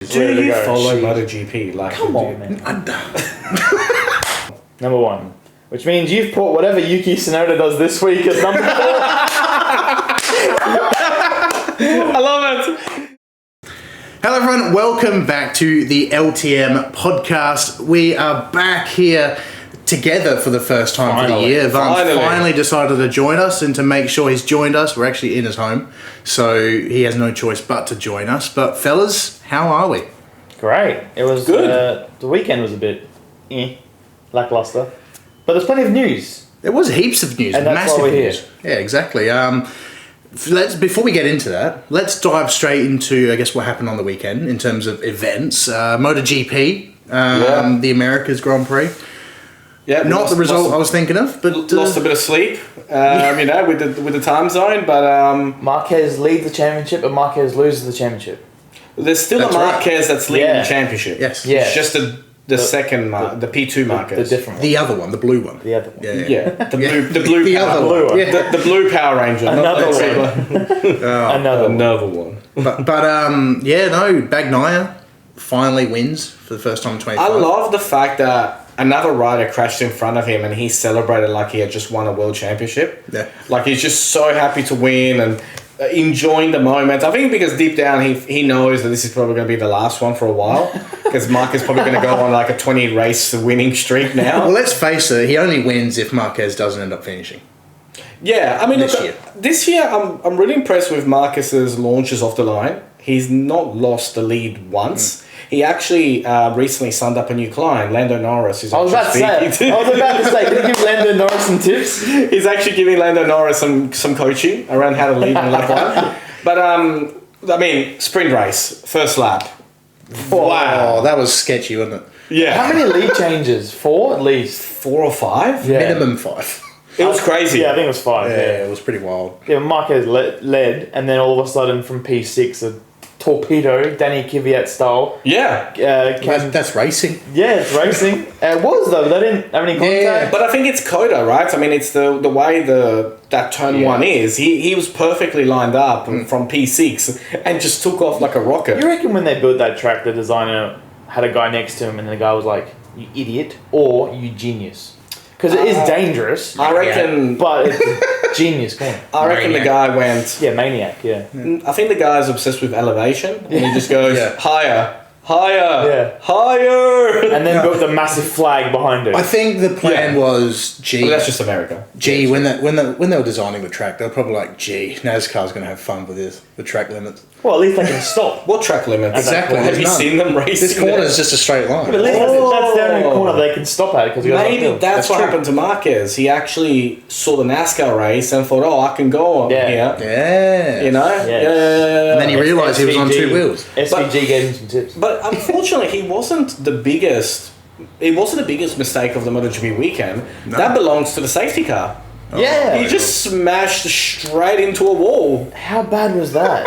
Do you follow MotoGP? Like, Come on, man. Number one. Which means you've put whatever Yuki Tsunoda does this week as number 4. I love it. Hello everyone, welcome back to the LTM podcast. We are back here together for the first time for the year. Van finally decided to join us, and to make sure he's joined us, we're actually in his home, so he has no choice but to join us. But fellas, how are we? Great. It was good. The weekend was a bit lackluster, but there's plenty of news. There was heaps of news, and that's massive why we're news. Here. Yeah, exactly. Before we get into that, let's dive straight into, I guess, what happened on the weekend in terms of events. MotoGP, the Americas Grand Prix. Yeah, not the result I was thinking of, but lost a bit of sleep. With the time zone, but Marquez leads the championship, and Marquez loses the championship. There's still a Marquez that's leading the championship. Yes, it's just the second the P2 Marquez, the different one. The other one, the blue one. The other one. Yeah. The blue the Power, other one. Yeah. The blue Power Ranger. Another one. But Bagnaia finally wins for the first time in 25. I love the fact that another rider crashed in front of him and he celebrated like he had just won a world championship. Yeah. Like he's just so happy to win and enjoying the moment. I think because deep down he knows that this is probably going to be the last one for a while, because Marquez is probably going to go on like a 20 race winning streak now. Well, let's face it, he only wins if Marquez doesn't end up finishing. Yeah, I mean, this year I'm really impressed with Marquez's launches off the line. He's not lost the lead once. He actually recently signed up a new client, Lando Norris. I was about to say, can you give Lando Norris some tips? He's actually giving Lando Norris some coaching around how to lead in lap one. But, I mean, sprint race, first lap. Wow, that was sketchy, wasn't it? Yeah. How many lead changes? 4 at least? 4 or 5? Yeah. Minimum 5. It was crazy. Yeah, I think it was 5. Yeah, it was pretty wild. Yeah, Marquez led, and then all of a sudden from P6, a torpedo, Danny Kvyat style. Yeah. That's racing. Yeah, it's racing. It was, though. They didn't have any contact. Yeah, but I think it's Coda, right? I mean, it's the way that turn 1 is. He was perfectly lined up from P6 and just took off like a rocket. You reckon when they built that track, the designer had a guy next to him and the guy was like, "You idiot," or "You genius"? Because it is dangerous. I reckon... But it's genius corner. I reckon the guy went... Yeah, maniac, yeah. I think the guy's obsessed with elevation. And he just goes, higher, Yeah. higher. And then built a massive flag behind it. I think the plan was, Well, that's just America. When they were designing the track, they were probably like, NASCAR's going to have fun with the track limits. Well, at least they can stop. What track limits? Exactly. Have you seen them racing? This corner is just a straight line. But at least that's the only corner they can stop at. Because maybe that's what happened to Marquez. He actually saw the NASCAR race and thought, I can go on here. Yeah. You know? Yeah. And then he realised he was on 2 wheels. SVG gave him some tips. But unfortunately, he wasn't the biggest... It wasn't the biggest mistake of the MotoGP weekend. No. That belongs to the safety car. Yeah. He just smashed straight into a wall. How bad was that?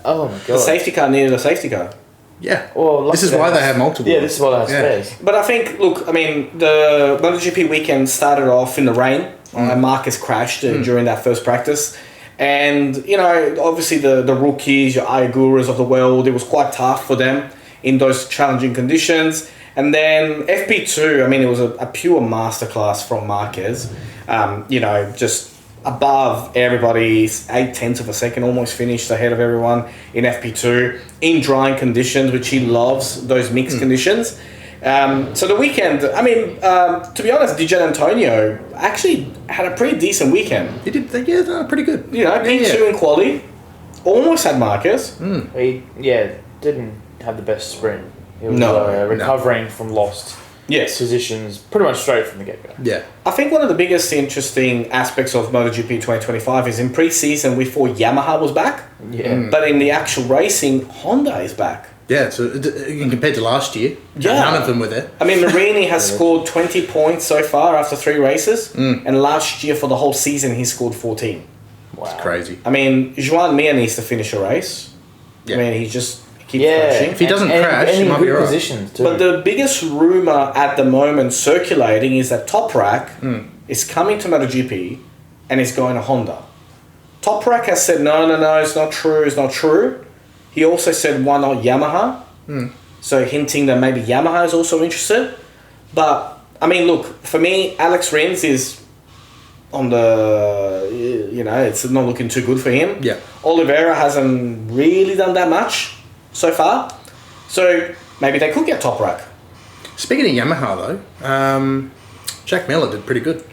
Oh my god. The safety car needed a safety car. Yeah. Well, this is why they have multiple. Yeah, this is why they have spares. But I think, look, I mean, the MotoGP weekend started off in the rain. Marquez crashed during that first practice. And, you know, obviously the rookies, your Ayaguras of the world, it was quite tough for them in those challenging conditions. And then FP2, I mean, it was a pure masterclass from Marquez. Just above everybody's 0.8 of a second, almost finished ahead of everyone in FP2 in drying conditions, which he loves, those mixed conditions. So the weekend, I mean, to be honest, Di Giannantonio actually had a pretty decent weekend. He did, pretty good. You know, P2 in quali, almost had Marquez. He, didn't have the best sprint. He was recovering from lost positions pretty much straight from the get-go. Yeah. I think one of the biggest interesting aspects of MotoGP 2025 is in pre-season we thought Yamaha was back. Yeah. But in the actual racing, Honda is back. Yeah, so compared to last year, none of them were there. I mean, Marini has scored 20 points so far after 3 races. And last year for the whole season he scored 14. Wow. It's crazy. I mean, Joan Mir needs to finish a race. Yeah. I mean, he just... keep crashing. If he doesn't crash, he might be right. Positions too. But the biggest rumour at the moment circulating is that Toprak is coming to MotoGP and is going to Honda. Toprak has said, no, it's not true. He also said, why not Yamaha? So hinting that maybe Yamaha is also interested. But, I mean, look, for me, Alex Rins is on the, it's not looking too good for him. Yeah. Oliveira hasn't really done that much so far. So maybe they could get top rack. Speaking of Yamaha, though, Jack Miller did pretty good.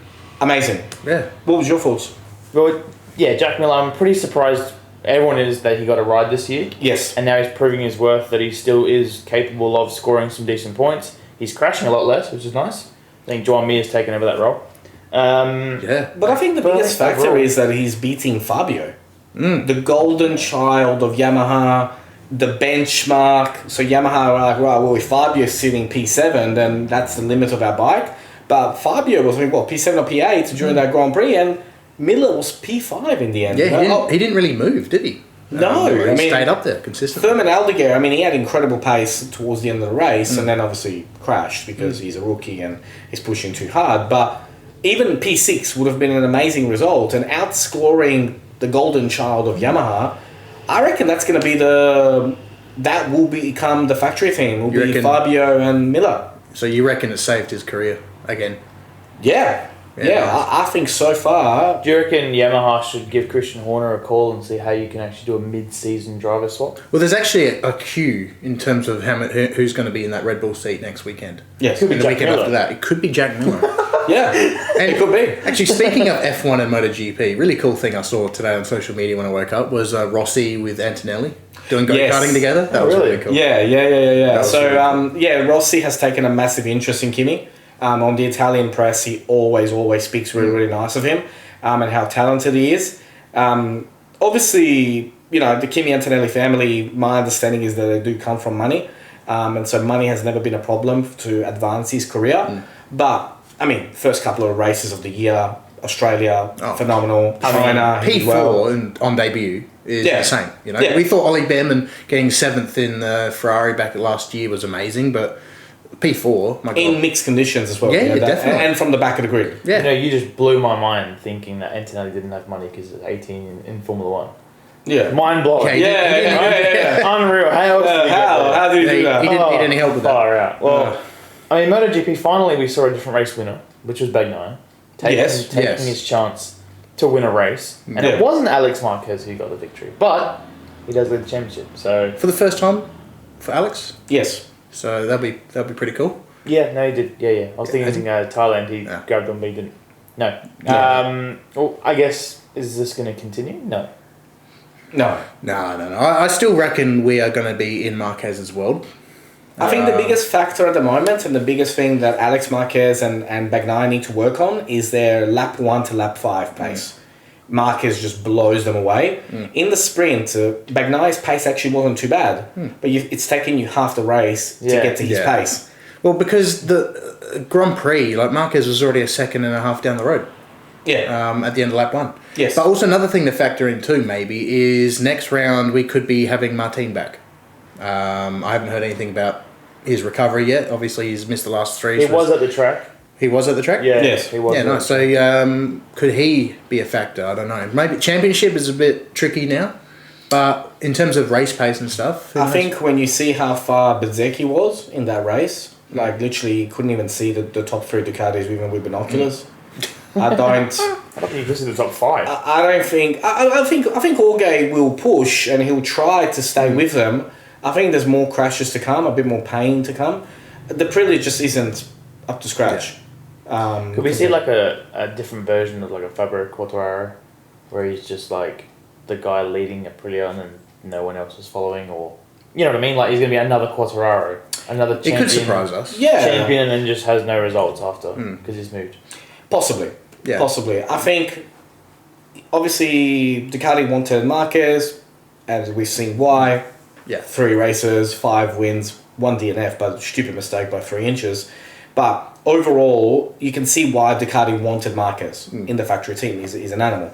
Amazing. Yeah. What was your thoughts? Well, yeah, Jack Miller, I'm pretty surprised everyone is that he got a ride this year. Yes. And now he's proving his worth that he still is capable of scoring some decent points. He's crashing a lot less, which is nice. I think Joan Mir's taken over that role. Yeah. But I think the biggest factor is that he's beating Fabio. The golden child of Yamaha, the benchmark. So Yamaha are like, right, well, if Fabio's sitting P7, then that's the limit of our bike. But Fabio was, P7 or P8 during that Grand Prix, and Miller was P5 in the end. Yeah, he didn't really move, did he? No, he stayed up there consistently. Thurman Aldeguer, he had incredible pace towards the end of the race, and then obviously crashed because he's a rookie and he's pushing too hard. But even P6 would have been an amazing result, and outscoring the golden child of Yamaha, I reckon that's going to be that will become the factory team. Will be Fabio and Miller. So you reckon it saved his career again? Yeah. Yeah, I think so far. Do you reckon Yamaha should give Christian Horner a call and see how you can actually do a mid-season driver swap? Well, there's actually a queue in terms of who's going to be in that Red Bull seat next weekend. Yes, and the weekend after that, it could be Jack Miller. Yeah, and it could be. Actually, speaking of F1 and MotoGP, really cool thing I saw today on social media when I woke up was Rossi with Antonelli doing go-karting together. That was really cool. Yeah. So, Rossi has taken a massive interest in Kimi. On the Italian press, he always speaks really nice of him and how talented he is. Obviously, the Kimi Antonelli family, my understanding is that they do come from money. And so money has never been a problem to advance his career. But, first couple of races of the year, Australia, phenomenal. China, P4 on debut is insane. We thought Ollie Behrman getting 7th in Ferrari back last year was amazing, but P4, my God. In mixed conditions as well. Yeah, definitely. And from the back of the grid. Yeah. You just blew my mind thinking that Antonelli didn't have money because he's 18 in Formula 1. Yeah. Mind blowing. Yeah. Unreal. How did he do that? He didn't need any help with that. Far out. Well, MotoGP, finally we saw a different race winner, which was Bagnaia, taking his chance to win a race. And it wasn't Alex Marquez who got the victory, but he does lead the championship. So for the first time for Alex? Yes. So that'd be pretty cool. Yeah, no, he did. Yeah. I was thinking Thailand, he grabbed on, but he didn't. No. Well, I guess, is this going to continue? No. No. I still reckon we are going to be in Marquez's world. I think the biggest factor at the moment and the biggest thing that Alex Marquez and Bagnaia need to work on is their lap 1 to lap 5 pace. Marquez just blows them away. In the sprint, Bagnaia's pace actually wasn't too bad, but it's taken you half the race to get to his pace. Well, because the Grand Prix, Marquez was already a second and a half down the road. Yeah. At the end of lap 1. Yes. But also another thing to factor in too, maybe, is next round we could be having Martin back. I haven't heard anything about his recovery yet. Obviously, he's missed the last 3. He was at the track. He was at the track? Yeah, yes. He was. Yeah, nice. So could he be a factor? I don't know. Maybe championship is a bit tricky now, but in terms of race pace and stuff, I think when you see how far Bezzecchi was in that race, literally you couldn't even see the top 3 Ducatis even with binoculars. I don't think you can see the top 5. I don't think. I think Jorge will push and he'll try to stay with them. I think there's more crashes to come, a bit more pain to come. The Aprilia just isn't up to scratch. Could we see a different version of a Fabio Quartararo, where he's just the guy leading Aprilia and then no one else is following, or you know what I mean? He's going to be another Quartararo, another champion. It could surprise us. Yeah. Champion and then just has no results after because he's moved. Possibly. I think obviously Ducati wanted Marquez, and we've seen why. Yeah. 3 races, 5 wins, 1 DNF, but stupid mistake by 3 inches. But overall, you can see why Ducati wanted Marquez in the factory team. He's an animal.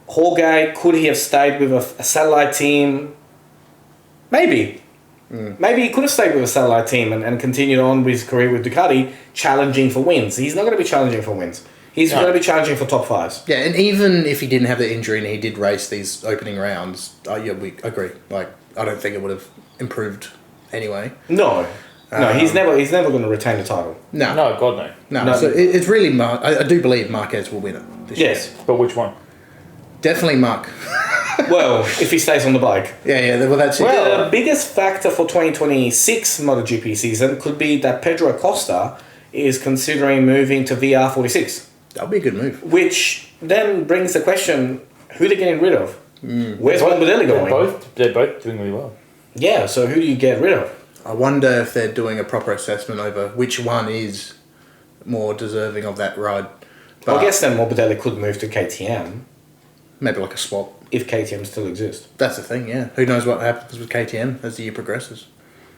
Jorge, could he have stayed with a satellite team? Maybe. Maybe he could have stayed with a satellite team and continued on with his career with Ducati, challenging for wins. He's not going to be challenging for wins. He's going to be challenging for top 5s. Yeah, and even if he didn't have the injury and he did race these opening rounds, we agree. I don't think it would have improved anyway. No, he's never going to retain the title. No, God no. no. So it's really I do believe Marquez will win it this year. Yes, But which one? Definitely Mark. well, if he stays on the bike. Yeah. Well, that's it. Well, the biggest factor for 2026 MotoGP season could be that Pedro Acosta is considering moving to VR46. That'll be a good move. Which then brings the question, who are they getting rid of? Where's Morbidelli going? They're both doing really well. Yeah, so who do you get rid of? I wonder if they're doing a proper assessment over which one is more deserving of that ride. But I guess then Morbidelli could move to KTM maybe like a swap. if KTM still exists. That's the thing, yeah. Who knows what happens with KTM as the year progresses. It's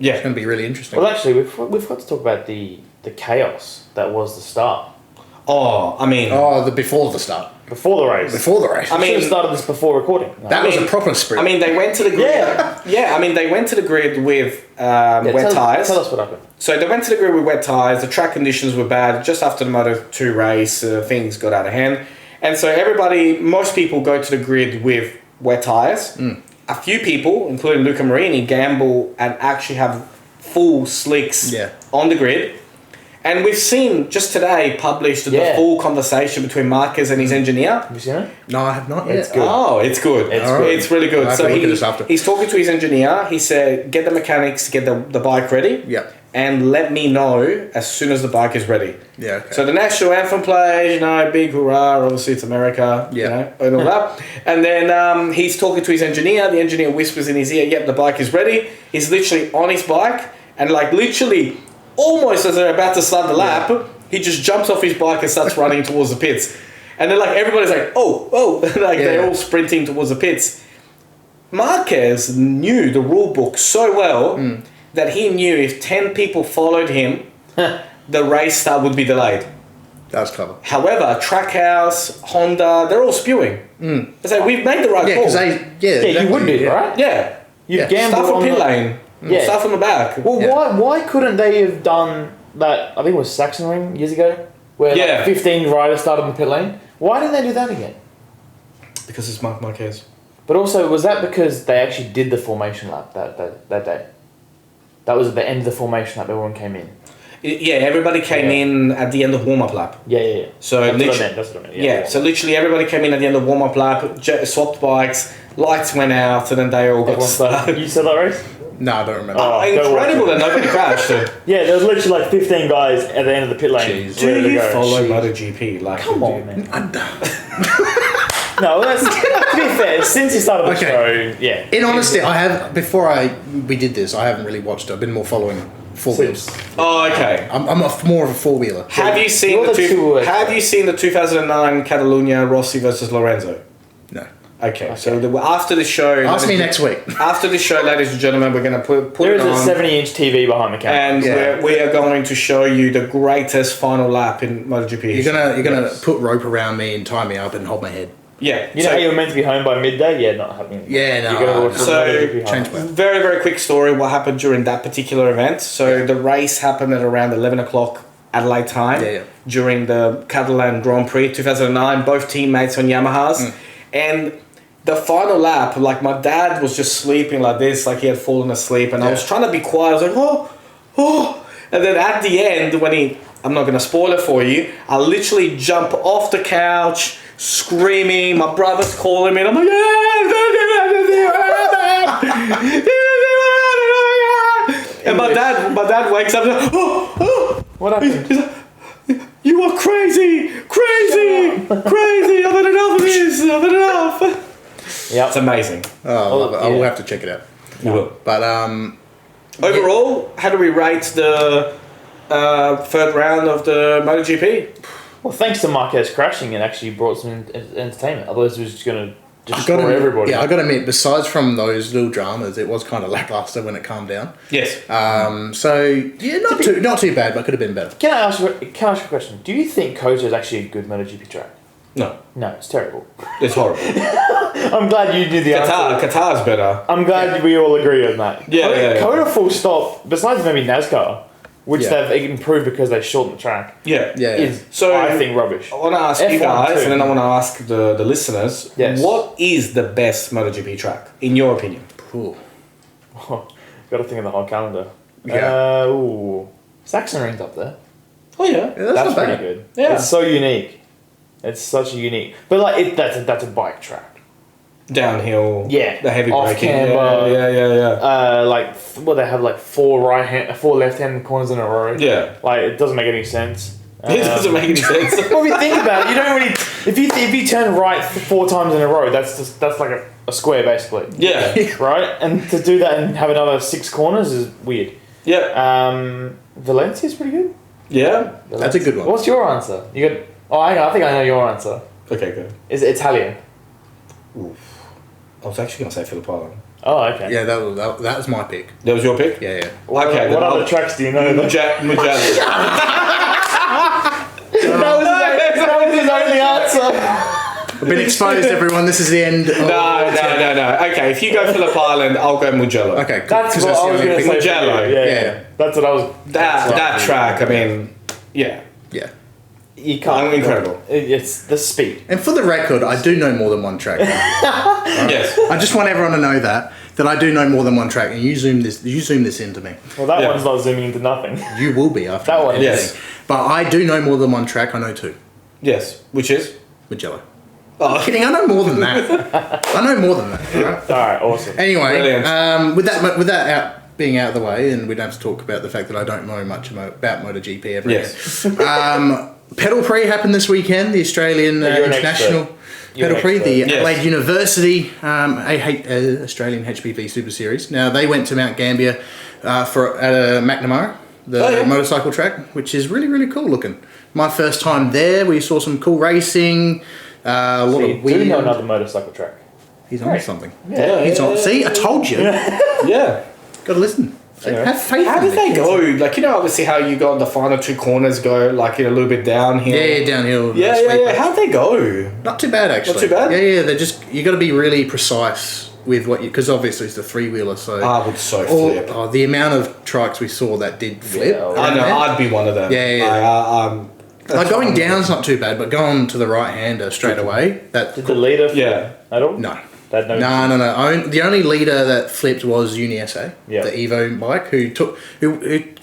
Yeah. going to be really interesting. Well, actually, we've got to talk about the chaos that was the start. Oh, I mean... the before the start. Before the race. Before the race. I I mean- should have started this before recording. No. That was a proper sprint. I mean, they went to the grid... Yeah. I mean, they went to the grid with Yeah, wet tyres. Tell us what happened. So they went to the grid with wet tyres, the track conditions were bad, just after the Moto2 race, things got out of hand. And so most people go to the grid with wet tyres. A few people, including Luca Marini, gamble and actually have full slicks on the grid. And we've seen just today published the full conversation between Marquez and his engineer. Have you seen it? No, I have not yet. It's good. Oh, it's good. It's good. It's really good. I'll have So to look at this after. he's talking to his engineer. He said, get the mechanics to get the bike ready. Yeah. And let me know as soon as the bike is ready. Yeah, okay. So the national anthem plays, big hurrah, obviously it's America, and all that. And then he's talking to his engineer. The engineer whispers in his ear, yep, the bike is ready. He's literally on his bike and literally almost as they're about to start the lap, he just jumps off his bike and starts running towards the pits. And then everybody's like, oh, they're all sprinting towards the pits. Marquez knew the rule book so well that he knew if 10 people followed him, the race start would be delayed. That was clever. However, Trackhouse, Honda, they're all spewing. They say, we've made the right Yeah, call. because you would do, right? Yeah. You've Yeah. gambled Start from on pit the- lane. Yeah. Start from the back. Well, why couldn't they have done that? I think it was Sachsenring years ago, where 15 riders started in the pit lane. Why didn't they do that again? Because it's Marc Marquez. But also, was that because they actually did the formation lap that day? That was at the end of the formation lap. Everyone came in. Yeah, everybody came in at the end of warm-up lap. Yeah. So That's what I meant. Yeah, so literally everybody came in at the end of warm-up lap, swapped bikes, lights went out, and then they all got stuck. You saw that race? No, I don't remember. Oh, Incredible that nobody crashed. Yeah, there was literally 15 guys at the end of the pit lane. Jeez. Do ready to you go. follow MotoGP? Come on, man. No, that's, to be fair, since you started the show, yeah. In honesty, I have, before we did this, I haven't really watched it. I've been more following four wheels. Oh, okay. I'm more of a four-wheeler. Have you seen the 2009 Catalunya Rossi versus Lorenzo? No. Okay. So after the show... Ask me next week. After the show, ladies and gentlemen, we're going to put there it is on. a 70-inch TV behind the camera. And we are going to show you the greatest final lap in MotoGP. You're gonna put rope around me and tie me up and hold my head. Yeah. You know how you were meant to be home by midday? Yeah, not happening. Yeah, no. You're gonna watch So, MotoGP home. change my... Very, very quick story what happened during that particular event. So the race happened at around 11 o'clock Adelaide time during the Catalan Grand Prix 2009, both teammates on Yamahas. And the final lap, my dad was just sleeping like this, like he had fallen asleep, and I was trying to be quiet. I was like, oh. And then at the end, I'm not going to spoil it for you, I literally jump off the couch, screaming, my brother's calling me, and I'm like, and my dad wakes up and like, oh. What happened? He's like, you are crazy, I've had enough of this, Yeah, it's amazing. Oh, I will have to check it out. You will. But overall, how do we rate the third round of the MotoGP? Well, thanks to Marquez crashing, it actually brought some entertainment. Otherwise, it was just going to destroy everybody. Yeah, I got to admit, besides from those little dramas, it was kind of lackluster when it calmed down. Yes. So yeah, not too bad, but could have been better. Can I ask you a question? Do you think Kota is actually a good MotoGP track? No. No, it's terrible. It's horrible. I'm glad you knew the answer. Qatar's better. I'm glad we all agree on that. Yeah. Kota full stop, besides maybe NASCAR, which they've improved because they shortened the track, is, So I think, rubbish. I want to ask you guys, and then I want to ask the listeners, what is the best MotoGP track, in your opinion? Ooh. Got to think of the whole calendar. Yeah. Sachsenring's up there. Oh yeah. That's pretty good. Yeah. It's so unique. It's such a unique... But like, that's a bike track. Downhill. Yeah. The heavy Off braking. camber. Yeah. They have like four left-hand corners in a row. Yeah. Like, it doesn't make any sense. It doesn't make any sense. Well, if you think about it, you don't really... If you turn right 4 times in a row, that's like a square, basically. Yeah. Right? And to do that and have another 6 corners is weird. Yeah. Valencia's pretty good. Yeah. That's a good one. What's your answer? You got... Oh, I think I know your answer. Okay, good. Is it Italian? Oof. I was actually going to say Phillip Island. Oh, okay. Yeah, that was my pick. That was your pick? Yeah. What other tracks do you know? Mugello. That was his only answer. I've been exposed, everyone. This is the end. No. Okay, if you go Phillip Island, I'll go Mugello. Okay, cool. That's what I was going to say. Mugello. Yeah. That's what I was... That track, I mean, yeah. Yeah. You can't... Incredible. It's the speed. And for the record, I do know more than one track. Yes. I just want everyone to know that I do know more than one track, and you zoom this into me. Well, that one's not zooming into nothing. You will be after That one, yes. But I do know more than one track. I know 2. Yes. Which is? Mugello. Oh. I'm kidding. I know more than that. I know more than that. Right? All right, awesome. Anyway, with that being out of the way, and we don't have to talk about the fact that I don't know much about MotoGP ever Yes. Pedal Prix happened this weekend, the Australian International Pedal Prix, the Adelaide University Australian HPV Super Series. Now, they went to Mount Gambier at McNamara, the motorcycle track, which is really, really cool looking. My first time there, we saw some cool racing, a lot of weird... Do you know another motorcycle track? He's on something. Yeah. He's on. See, I told you. Yeah. Got to listen. Have faith. How did they go? Like, obviously how you got the final 2 corners go, like, a little bit downhill. Yeah, downhill. Yeah. How'd they go? Not too bad, actually. Not too bad? Yeah. They're just... You got to be really precise with what you... Because obviously it's the 3-wheeler, so... I would so flip. The amount of trikes we saw that did flip. Yeah, I know, I'd be one of them. Yeah. Like going down's not too bad, but going to the right-hander straight away... Did the leader flip at all? No. No. The only leader that flipped was UniSA, the Yeah. Evo bike, who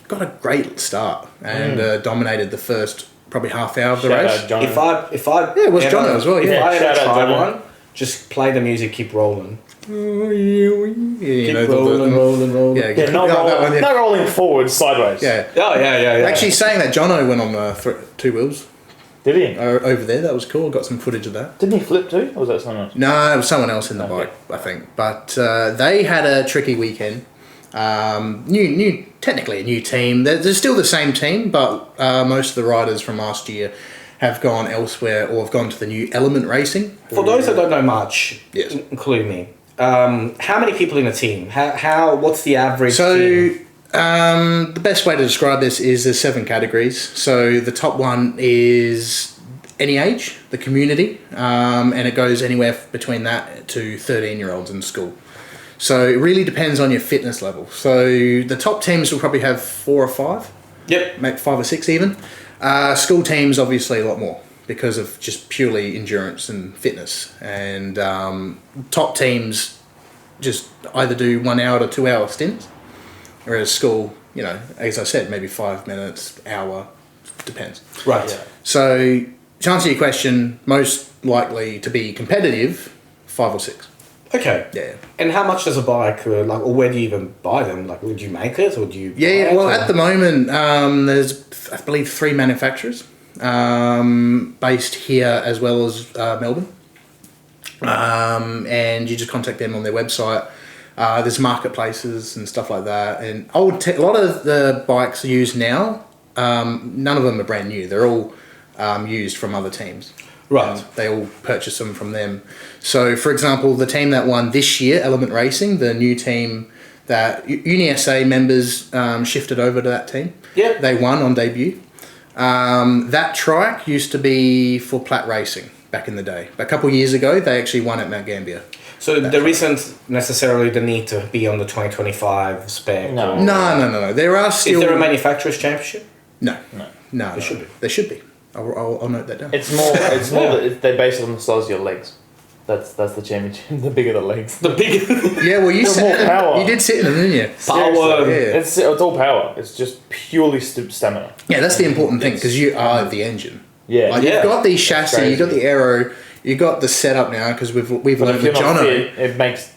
got a great start and dominated the first probably half hour of the Shout race. out Jono. If I Yeah, it was Jono as well. If Yeah. I ever Shout out try Jono. one, just play the music, keep rolling. You know, rolling. Yeah, Yeah, not rolling forward, sideways. yeah. Oh yeah. Actually, saying that, Jono went on the 2 wheels Did he? over there. That was cool. Got some footage of that. Didn't he flip too? Or was that someone else? No, it was someone else in the bike, I think. But they had a tricky weekend. Technically a new team. They're still the same team, but most of the riders from last year have gone elsewhere or have gone to the new Element Racing. For those that don't know much, Yes. including me, how many people in a team? What's the average So, team? the best way to describe this is there's 7 categories. So the top one is any age, the community, and it goes anywhere between that to 13-year-olds in school. So it really depends on your fitness level. So the top teams will probably have 4 or 5. Yep. Maybe 5 or 6 even. School teams obviously a lot more because of just purely endurance and fitness. And top teams just either do 1 hour to 2 hour stints, whereas school, as I said, maybe 5 minutes, hour, depends. Right. Yeah. So to answer your question, most likely to be competitive, 5 or 6. Okay. Yeah. And how much does a bike, or where do you even buy them? Like, would you make it, or do you? Yeah. buy Well, it, at the moment, there's I believe 3 manufacturers based here as well as Melbourne, and you just contact them on their website. There's marketplaces and stuff like that, and a lot of the bikes used now, none of them are brand new. They're all used from other teams. Right. They all purchase them from them. So, for example, the team that won this year, Element Racing, the new team that UniSA members shifted over to that team. Yep. They won on debut. That trike used to be for Platt Racing back in the day. A couple of years ago, they actually won at Mount Gambier. So there isn't necessarily the need to be on the 2025 spec. No. No. There are still... Is there a manufacturer's championship? No. There should be. There should be. I'll note that down. It's more that they base it on the size of your legs. That's the championship. The bigger the legs. The bigger. Yeah, well, you more power. You did sit in them, didn't you? Power. Yeah. It's all power. It's just purely stamina. Yeah, that's the important thing because you are the engine. Yeah. Like, you've got the chassis, you've got the aero, you've got the setup now because we've learned with Jono. It makes.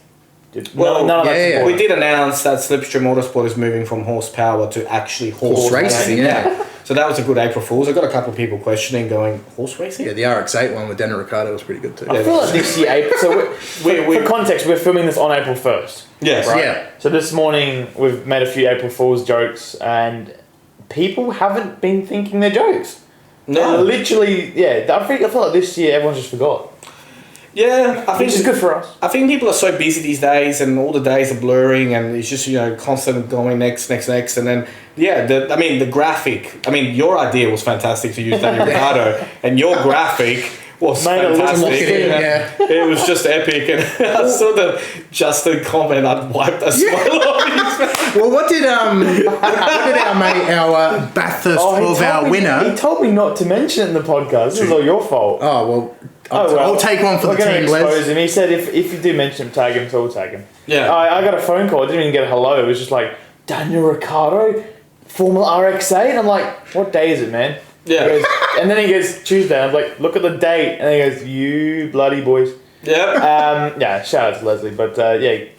Well, none of that's we did announce that Slipstream Motorsport is moving from horsepower to actually horse racing. Yeah. So that was a good April Fool's. I got a couple of people questioning, going, horse racing? Yeah, the RX-8 one with Daniel Ricciardo was pretty good too. I feel like this year, April. So for context, we're filming this on April 1st. Yes. Right? Yeah. So this morning we've made a few April Fool's jokes, and people haven't been thinking they're jokes. No. They're literally, I feel like this year everyone's just forgot. Yeah, I think Which is good for us. I think people are so busy these days, and all the days are blurring, and it's just constant going next, and then the graphic. I mean, your idea was fantastic to use Daniel Ricciardo, and your graphic was fantastic. It was just epic, and I saw the Justin comment. I'd wiped a smile off his face. Well, what did our mate, our Bathurst 12-hour winner? He told me not to mention it in the podcast. This is all your fault. Oh well. I'll take one for the team, Les. Expose him. He said if you do mention him, tag him, so we'll tag him. Yeah. I got a phone call. I didn't even get a hello. It was just like, Daniel Ricciardo, Formula RX-8. I'm like, what day is it, man? Yeah. He goes, and then he goes, Tuesday. I'm like, look at the date. And he goes, you bloody boys. Yeah. Shout out to Leslie. But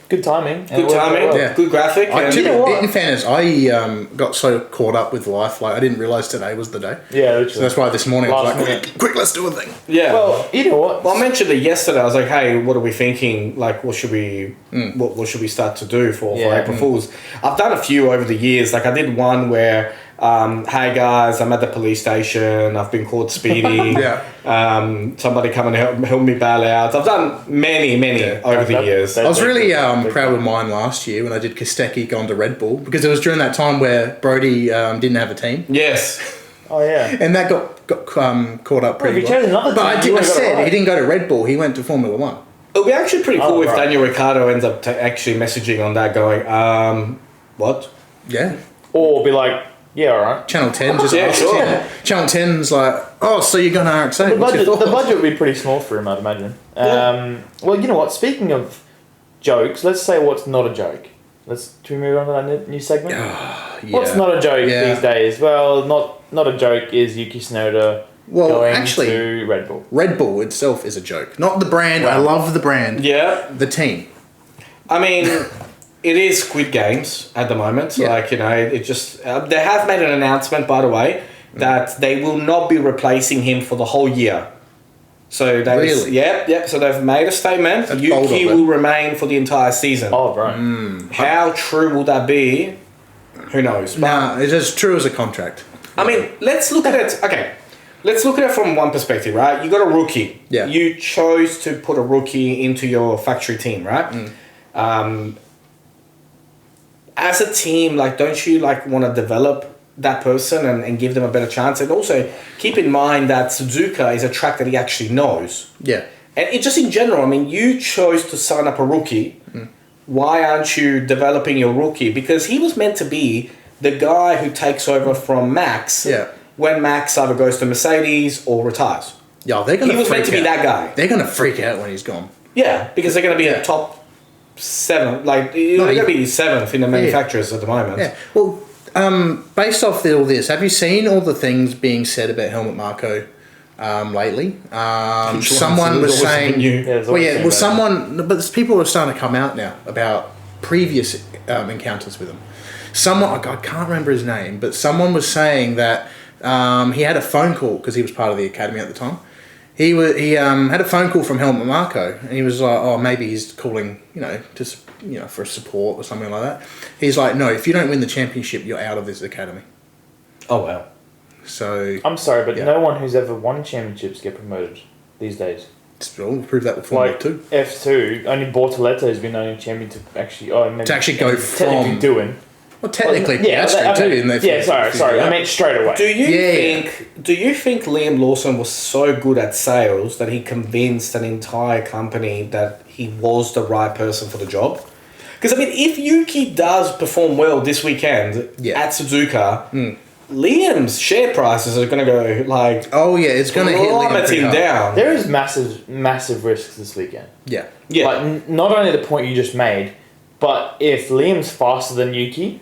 good timing. Good timing. Well. Yeah. Good graphic. In fairness, I got so caught up with life, like I didn't realise today was the day. Yeah, literally. So that's why this morning I was like, quick, let's do a thing. Yeah. Well, you know what? Well, I mentioned it yesterday. I was like, hey, what are we thinking? Like, what should we what should we start to do for April Fools? I've done a few over the years. Like, I did one where, hey guys, I'm at the police station. I've been caught speeding. Somebody come and help me bail out. I've done many over the years. I was really proud of mine last year when I did Kostecki gone to Red Bull, because it was during that time where Brody didn't have a team. Yes. Oh yeah. And that got caught up pretty well. But I said he didn't go to Red Bull. He went to Formula One. It'll be actually pretty cool if Daniel Ricciardo ends up actually messaging on that, going, what? Yeah. Or be like, yeah, all right. Channel 10 just Channel 10's like, oh, so you're going to RX-8. The budget would be pretty small for him, I'd imagine. Well, you know what? Speaking of jokes, let's say what's not a joke. Should we move on to that new segment? What's not a joke these days? Well, not a joke is Yuki Tsunoda going to Red Bull. Red Bull itself is a joke. Not the brand. Wow. I love the brand. Yeah. The team. I mean, it is Squid Games at the moment. Yeah. Like, it just... they have made an announcement, by the way, that they will not be replacing him for the whole year. So they really? Yep. So they've made a statement. That's Yuki will remain for the entire season. Oh, right. How true will that be? Who knows? Nah, it's as true as a contract. I mean, let's look at it. Okay. Let's look at it from one perspective, right? You got a rookie. Yeah. You chose to put a rookie into your factory team, right? As a team, like, don't you want to develop that person and give them a better chance? And also keep in mind that Suzuka is a track that he actually knows. Yeah. And it just in general, I mean, you chose to sign up a rookie. Why aren't you developing your rookie? Because he was meant to be the guy who takes over from Max when Max either goes to Mercedes or retires. Yeah, they're gonna. He was meant to be that guy. They're gonna freak out when he's gone. Yeah, because they're gonna be a top 7. Like, they're gonna be 7th in the manufacturers at the moment. Yeah. Well, based off all this, have you seen all the things being said about Helmut Marko lately? Someone was saying, but people are starting to come out now about previous encounters with him. I can't remember his name, but someone was saying that he had a phone call because he was part of the academy at the time. He had a phone call from Helmut Marko, and he was like, "Oh, maybe he's calling, for support or something like that." He's like, "No, if you don't win the championship, you're out of this academy." Oh wow! So I'm sorry, but no one who's ever won championships get promoted these days. We'll prove that with Formula 2. F2, only Bortoleto has been the only champion to actually go from technically doing. Well, technically, Piastri too. Sorry. I meant straight away. Do you think Liam Lawson was so good at sales that he convinced an entire company that he was the right person for the job? Because I mean, if Yuki does perform well this weekend at Suzuka, Liam's share prices are going to go like... Oh, yeah, it's going to hit Liam down. There is massive risks this weekend. Yeah. Yeah. Like, not only the point you just made, but if Liam's faster than Yuki...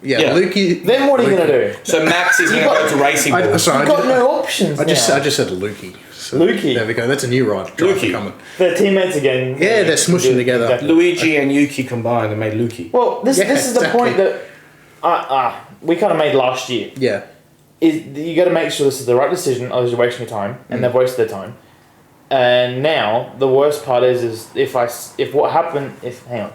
Yeah, Lukey... Then what are you going to do? So Max is going to go to Racing Bulls. You've got no options I just said Lukey. So Lukey. There we go. That's a new ride. Lukey. Coming. They're teammates again. Yeah, they're smushing together. Exactly. Luigi and Yuki combined and made Lukey. Well, this is the point that we kind of made last year. Yeah. Is you got to make sure this is the right decision, otherwise you're wasting your time, and they've wasted their time. And now the worst part is if what happened, hang on,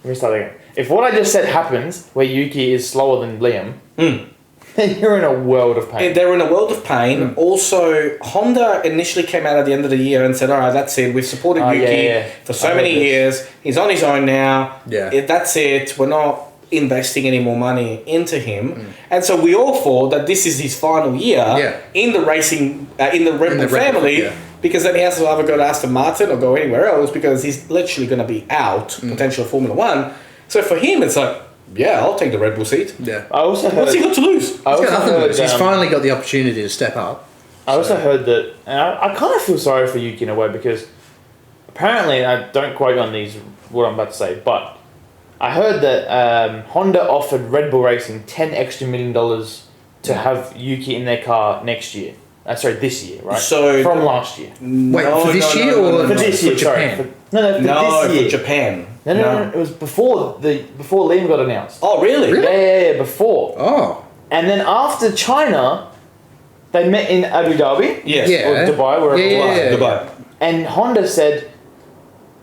let me start again. If what I just said happens, where Yuki is slower than Liam, then you're in a world of pain. They're in a world of pain. Also, Honda initially came out at the end of the year and said, all right, that's it. We've supported Yuki for so many years. He's on his own now. Yeah. That's it. We're not investing any more money into him. And so we all thought that this is his final year in the racing, in the Red Bull family, because then he has to either go to Aston Martin or go anywhere else because he's literally going to be out, potential Formula One. So for him, it's like, yeah, I'll take the Red Bull seat. Yeah. I also heard, what's he got to lose? He's got nothing to lose. He's finally got the opportunity to step up. I also heard that, and I kind of feel sorry for Yuki in a way because apparently, I don't quote on these what I'm about to say, but I heard that Honda offered Red Bull Racing $10 extra million to have Yuki in their car next year. This year, right? So from last year. Wait, for this year or for this year? Japan? For this year. For Japan. No. It was before Liam got announced. Oh, really? Yeah, before. Oh. And then after China, they met in Abu Dhabi. Yes. Yeah. Or Dubai, wherever it was. Dubai. And Honda said,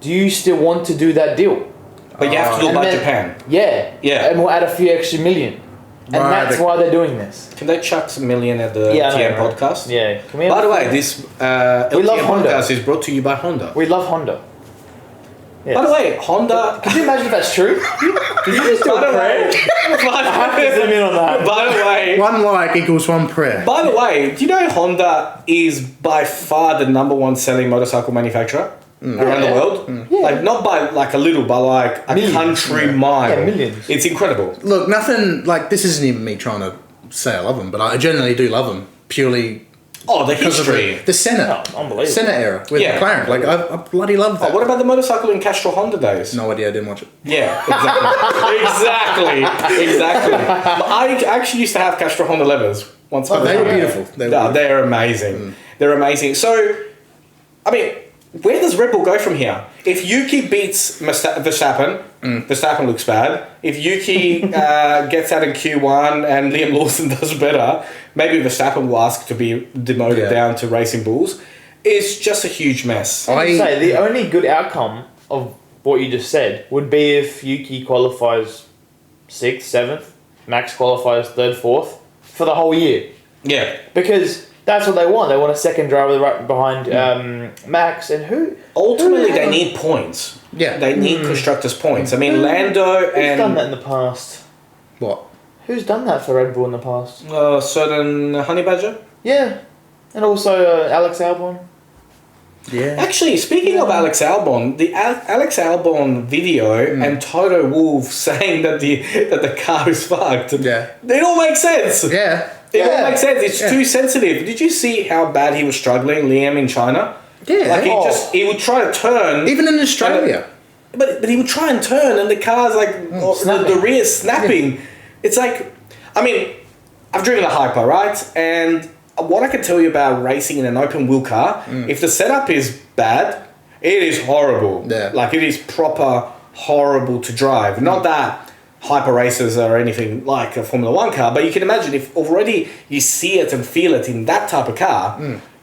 "Do you still want to do that deal?" But you have to do it by Japan. Yeah. Yeah. And we'll add a few extra million. And that's why they're doing this. Can they chuck some million at the LTM podcast? Yeah. Can we by the way, this LTM podcast is brought to you by Honda. We love Honda. Yes. By the way, Honda... Could you imagine if that's true? Did you just do a prayer? I have to zoom in on that. By the way... One like equals one prayer. By the way, do you know Honda is by far the #1 selling motorcycle manufacturer around the world? Yeah. Like, not by like a little, but like a country mile. Yeah, millions. It's incredible. Look, nothing, like, this isn't even me trying to say I love them, but I generally do love them, purely... Oh, the because history. of the Senate. Oh, unbelievable. Senate era with McLaren. Like, I bloody love that. Oh, what about the motorcycle in Castro Honda days? No idea, I didn't watch it. Yeah, exactly. exactly. But I actually used to have Castro Honda levers once. Oh, they were beautiful. They're amazing. They're amazing. So, I mean, where does Red Bull go from here? If Yuki beats Verstappen, Verstappen looks bad. If Yuki gets out in Q1 and Liam Lawson does better, maybe Verstappen will ask to be demoted down to Racing Bulls. It's just a huge mess. I say the only good outcome of what you just said would be if Yuki qualifies 6th, 7th, Max qualifies 3rd, 4th for the whole year. Yeah. Because that's what they want. They want a second driver right behind Max and who? Ultimately, they need points. Yeah. They need constructors' points. I mean, Lando Who's and... done that in the past? What? Who's done that for Red Bull in the past? certain Honey Badger? Yeah. And also Alex Albon. Yeah. Actually, speaking of Alex Albon, the Alex Albon video and Toto Wolff saying that the car is fucked. Yeah. It all makes sense. Yeah. It all makes sense. It's too sensitive. Did you see how bad he was struggling, Liam, in China? Yeah. Like he would try to turn. Even in Australia. But he would try and turn and the car's like the rear snapping. Yeah. It's like, I mean, I've driven a Hyper, right? And what I can tell you about racing in an open wheel car, if the setup is bad, it is horrible. Yeah. Like it is proper horrible to drive. Not that Hyper racers are anything like a Formula 1 car, but you can imagine if already you see it and feel it in that type of car,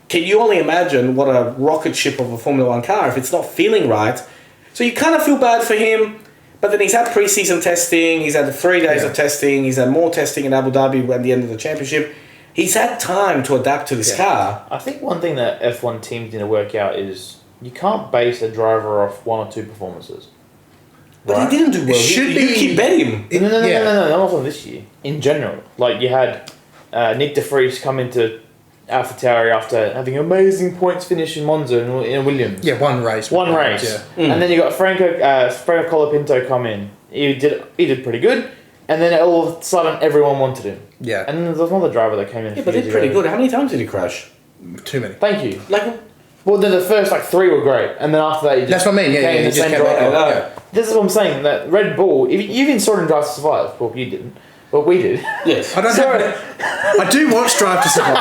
can you only imagine what a rocket ship of a Formula 1 car if it's not feeling right? So you kind of feel bad for him, but then he's had pre-season testing, he's had 3 days of testing, he's had more testing in Abu Dhabi at the end of the championship. He's had time to adapt to this car. I think one thing that F1 teams need to work out is you can't base a driver off 1 or 2 performances. But he didn't do well. Yuki bet him. No, not on this year. In general. Like you had Nick De Vries come into AlphaTauri after having amazing points finish in Monza and in Williams. Yeah, one race. Yeah. And then you got Franco Colapinto come in. He did pretty good. And then all of a sudden, everyone wanted him. Yeah. And then there was another driver that came in. Yeah, but they're pretty good. How many times did he crash? Too many. Thank you. Like, well, then the first 3 were great, and then after that, he just That's what I mean. Yeah, came he the just same kept driver. yeah. This is what I'm saying. That Red Bull, if you even saw it in Drive to Survive, well, you didn't, but we did. yes. I do watch Drive to Survive.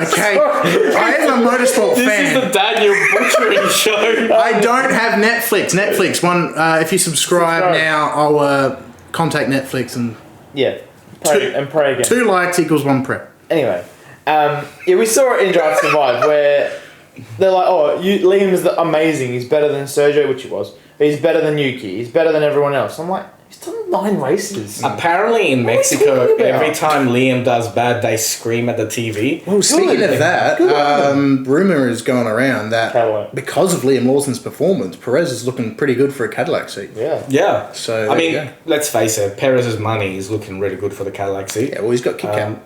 Okay. I am a motorsport This fan. is the Daniel butchering show. I don't have Netflix. Netflix. If you subscribe now, I'll contact Netflix and Yeah. Pray again. 2 likes equals 1 prep. Anyway, we saw it in Drive to Survive where they're like, Liam's amazing. He's better than Sergio, which he was. But he's better than Yuki. He's better than everyone else. I'm like, he's done 9 races. Apparently in Mexico, every time Liam does bad, they scream at the TV. Well, speaking of that, rumour is going around that Cadillac. because of Liam Lawson's performance, Perez is looking pretty good for a Cadillac seat. Yeah. Yeah. So, I mean, let's face it, Perez's money is looking really good for the Cadillac seat. Yeah, well, he's got Kit Kat.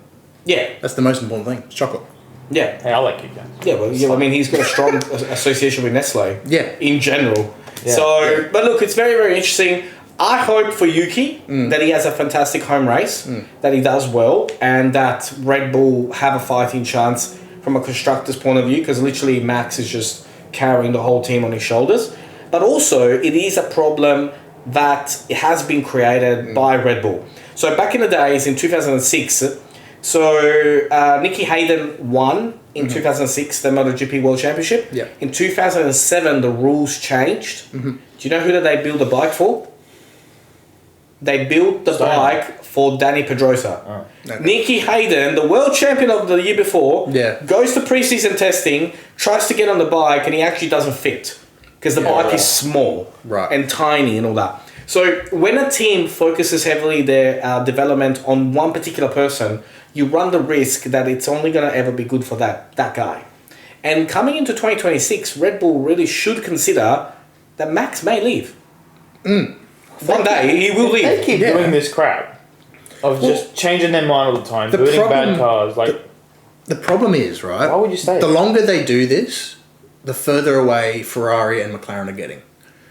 Yeah. That's the most important thing. It's chocolate. Yeah. Hey, I like Yuki. Yeah, well, I mean, he's got a strong association with Nestle. Yeah. In general. Yeah. So, but look, it's very, very interesting. I hope for Yuki that he has a fantastic home race, that he does well, and that Red Bull have a fighting chance from a constructor's point of view, because literally Max is just carrying the whole team on his shoulders. But also, it is a problem that has been created by Red Bull. So back in the days, in 2006, Nicky Hayden won in 2006 the MotoGP World Championship. Yeah. In 2007, the rules changed. Do you know who did they build the bike for? They built the bike for Danny Pedrosa. Oh. Okay. Nicky Hayden, the world champion of the year before, goes to preseason testing, tries to get on the bike, and he actually doesn't fit because the bike is small and tiny and all that. So when a team focuses heavily their development on one particular person, you run the risk that it's only going to ever be good for that guy. And coming into 2026, Red Bull really should consider that Max may leave. One day he will leave. They keep doing this crap of just changing their mind all the time, building bad cars. The problem is, right? Why would you say the it? longer they do this, the further away Ferrari and McLaren are getting.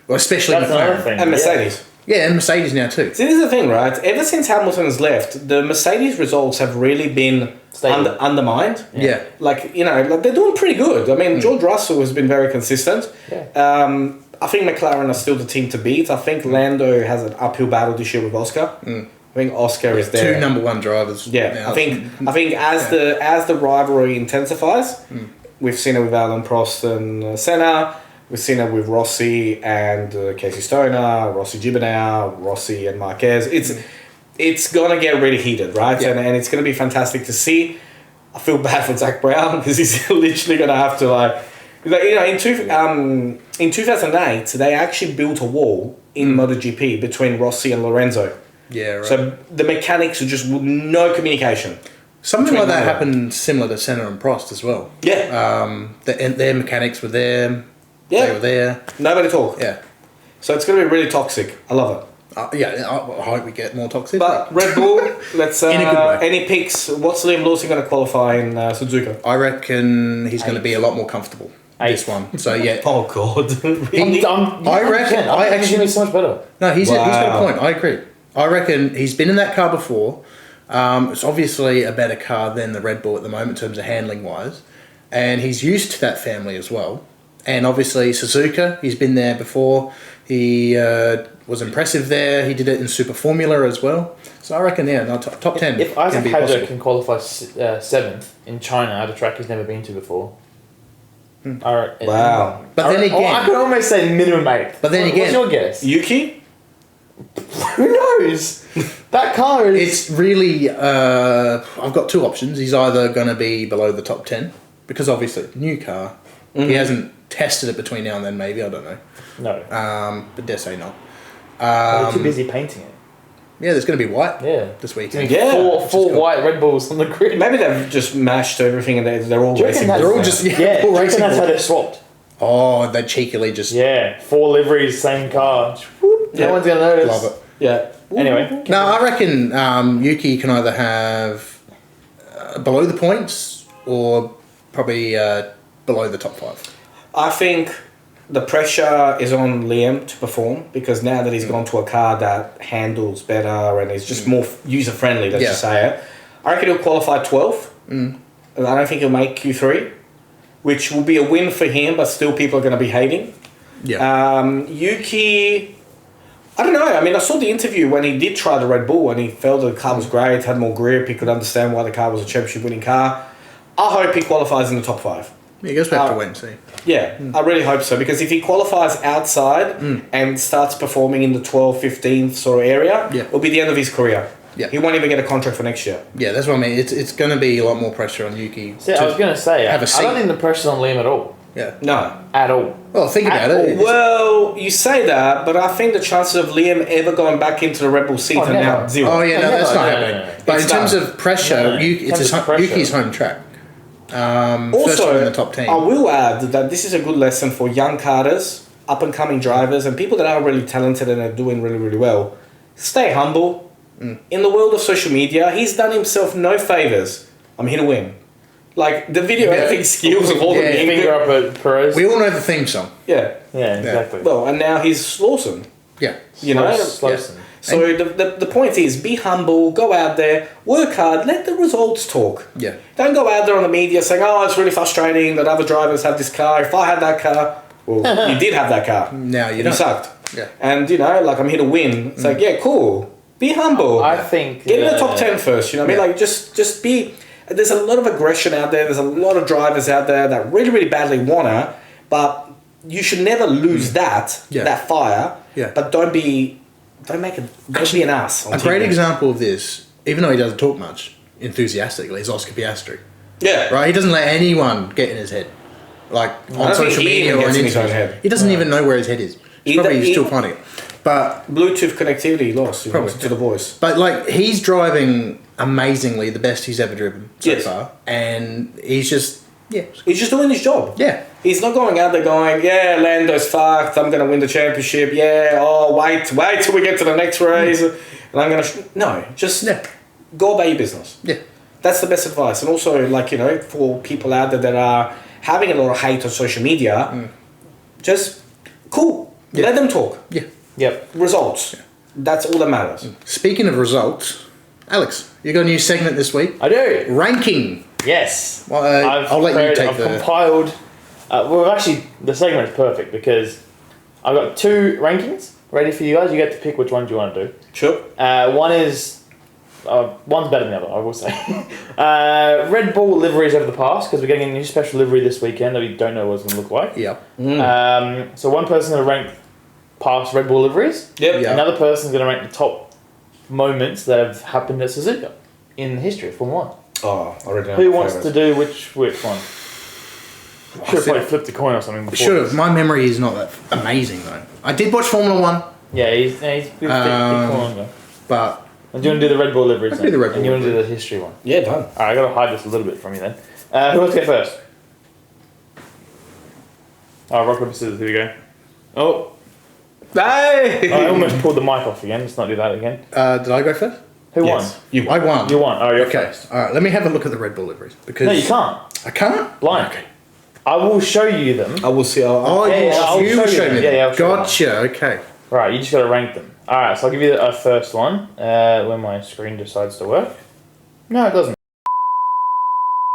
Well, especially That's McLaren. another thing. And Mercedes. Yeah, and Mercedes now too. So this is the thing, right? Ever since Hamilton's left, the Mercedes results have really been undermined. Yeah. Like, they're doing pretty good. I mean, George Russell has been very consistent. Yeah. I think McLaren are still the team to beat. I think Lando has an uphill battle this year with Oscar. I think Oscar is there. 2 number 1 drivers. Yeah. now. I think as the rivalry intensifies, we've seen it with Alan Prost and Senna. We've seen it with Rossi and Casey Stoner, Rossi Gibernau, Rossi and Marquez. It's going to get really heated, right? Yeah. And it's going to be fantastic to see. I feel bad for Zach Brown because he's literally going to have to in 2008, they actually built a wall in MotoGP between Rossi and Lorenzo. Yeah, right. So the mechanics are just no communication. Something like that happened similar to Senna and Prost as well. Yeah. Their mechanics were there. Yeah. They were there. Nobody talk. Yeah. So it's going to be really toxic. I love it. I hope we get more toxic. But Red Bull, let's In a good way. any picks. What's Liam Lawson going to qualify in Suzuka? I reckon he's going to be a lot more comfortable. 8. This one. So yeah. Oh God! I reckon. I actually. so much better. No, he's got a point. I agree. I reckon he's been in that car before. It's obviously a better car than the Red Bull at the moment in terms of handling wise, and he's used to that family as well. And obviously Suzuka, he's been there before. He was impressive there. He did it in Super Formula as well. So I reckon, top 10. If Isaac Hadjar can qualify 7th in China at a track he's never been to before. Wow. But then again, I could almost say minimum 8th. But then again, what's your guess? Yuki? Who knows? That car is... It's really... I've got 2 options. He's either going to be below the top 10, because obviously, new car. He hasn't tested it between now and then, maybe. I don't know. No. But dare say not. They're too busy painting it. Yeah, there's going to be white Yeah. this weekend. Yeah. Four white Red Bulls on the grid. Maybe they've just mashed everything and they're all Do you reckon racing. that's- They're all just... Yeah, all do you reckon racing that's how balls. they're swapped? Oh, they cheekily just... Yeah, 4 liveries, same car. Yeah. No one's going to notice. Love it. Yeah. Anyway. No, I reckon Yuki can either have below the points or probably below the top 5. I think the pressure is on Liam to perform because now that he's gone to a car that handles better and is just more user-friendly, let's just say it, I reckon he'll qualify 12th. And I don't think he'll make Q3, which will be a win for him, but still people are going to be hating. Yuki, I don't know. I mean, I saw the interview when he did try the Red Bull and he felt the car was great, had more grip, he could understand why the car was a championship-winning car. I hope he qualifies in the top 5. Yeah, he goes back to win, see. Yeah, I really hope so, because if he qualifies outside and starts performing in the 12th, 15th sort of area, it'll be the end of his career. Yeah. He won't even get a contract for next year. Yeah, that's what I mean. It's going to be a lot more pressure on Yuki. See, I was going to say, I don't think the pressure's on Liam at all. Yeah. No. At all. Well, think about it. Well, you say that, but I think the chances of Liam ever going back into the Red Bull seat are now 0. Oh, yeah, no, that's not happening. But in terms of pressure, Yuki's home track. Also, in the top 10. I will add that this is a good lesson for young karters, up-and-coming drivers, and people that are really talented and are doing really, really well. Stay humble. In the world of social media, he's done himself no favours. I'm here to win. Like, the video editing skills of all the finger up at Perez. We all know the theme song. Yeah. Yeah, exactly. Well, and now he's Lawson. Yeah. You know? Slowson. So the point is, be humble, go out there, work hard, let the results talk. Yeah. Don't go out there on the media saying, oh, it's really frustrating that other drivers have this car. If I had that car, well, you did have that car. No, you don't. You sucked. Yeah. And, you know, like, I'm here to win. It's like, yeah, cool. Be humble. I think... Get in the top 10 first, you know what I mean? Like, just be... There's a lot of aggression out there. There's a lot of drivers out there that really, really badly want to, but you should never lose that fire. Yeah. But don't be an ass. A great example of this, even though he doesn't talk much enthusiastically, is Oscar Piastri. Yeah. Right? He doesn't let anyone get in his head. Like, on social media or on Instagram. He doesn't even know where his head is. He's probably still finding it. But Bluetooth connectivity lost to the voice. But like, he's driving amazingly, the best he's ever driven so far, and he's just he's just doing his job. Yeah, he's not going out there going, yeah, Lando's fucked, I'm gonna win the championship. Yeah, oh wait till we get to the next race, and I'm gonna just go about your business. Yeah, that's the best advice. And also, like, you know, for people out there that are having a lot of hate on social media, just let them talk. Yeah. Yep. Results. Yeah. That's all that matters. Speaking of results, Alex, you got a new segment this week. I do. Ranking. Yes. Well, I'll let you take I've compiled. Well, actually, the segment is perfect because I've got 2 rankings ready for you guys. You get to pick which ones you want to do. Sure. One is... one's better than the other, I will say. Red Bull liveries over the past, because we're getting a new special livery this weekend that we don't know what it's going to look like. Yep. So one person's going to rank past Red Bull liveries. Yep. Another person's going to rank the top moments that have happened at Suzuka in the history of Formula 1. Oh, I already know. Who wants to do which one? Should have probably flipped a coin or something before. Should have. My memory is not that amazing though. I did watch Formula 1. Yeah, he's a big coin. But... And do you want to do the Red Bull liveries then? Do the Red Bull and you want to do the history one? Yeah, done. Alright, I got to hide this a little bit from you then. Who wants to get first? Rock, paper, scissors, here we go. Oh. Hey! I almost pulled the mic off again. Let's not do that again. Did I go first? Who won? I won. You won. Oh, you're okay. first. Alright, let me have a look at the Red Bull liveries. Because No, you can't. I can't? Blind. Okay. I will show you them. I will see. I'll you show me. Yeah, I'll show Gotcha, okay. Right, you just got to rank them. Alright, so I'll give you the first one when my screen decides to work. No, it doesn't.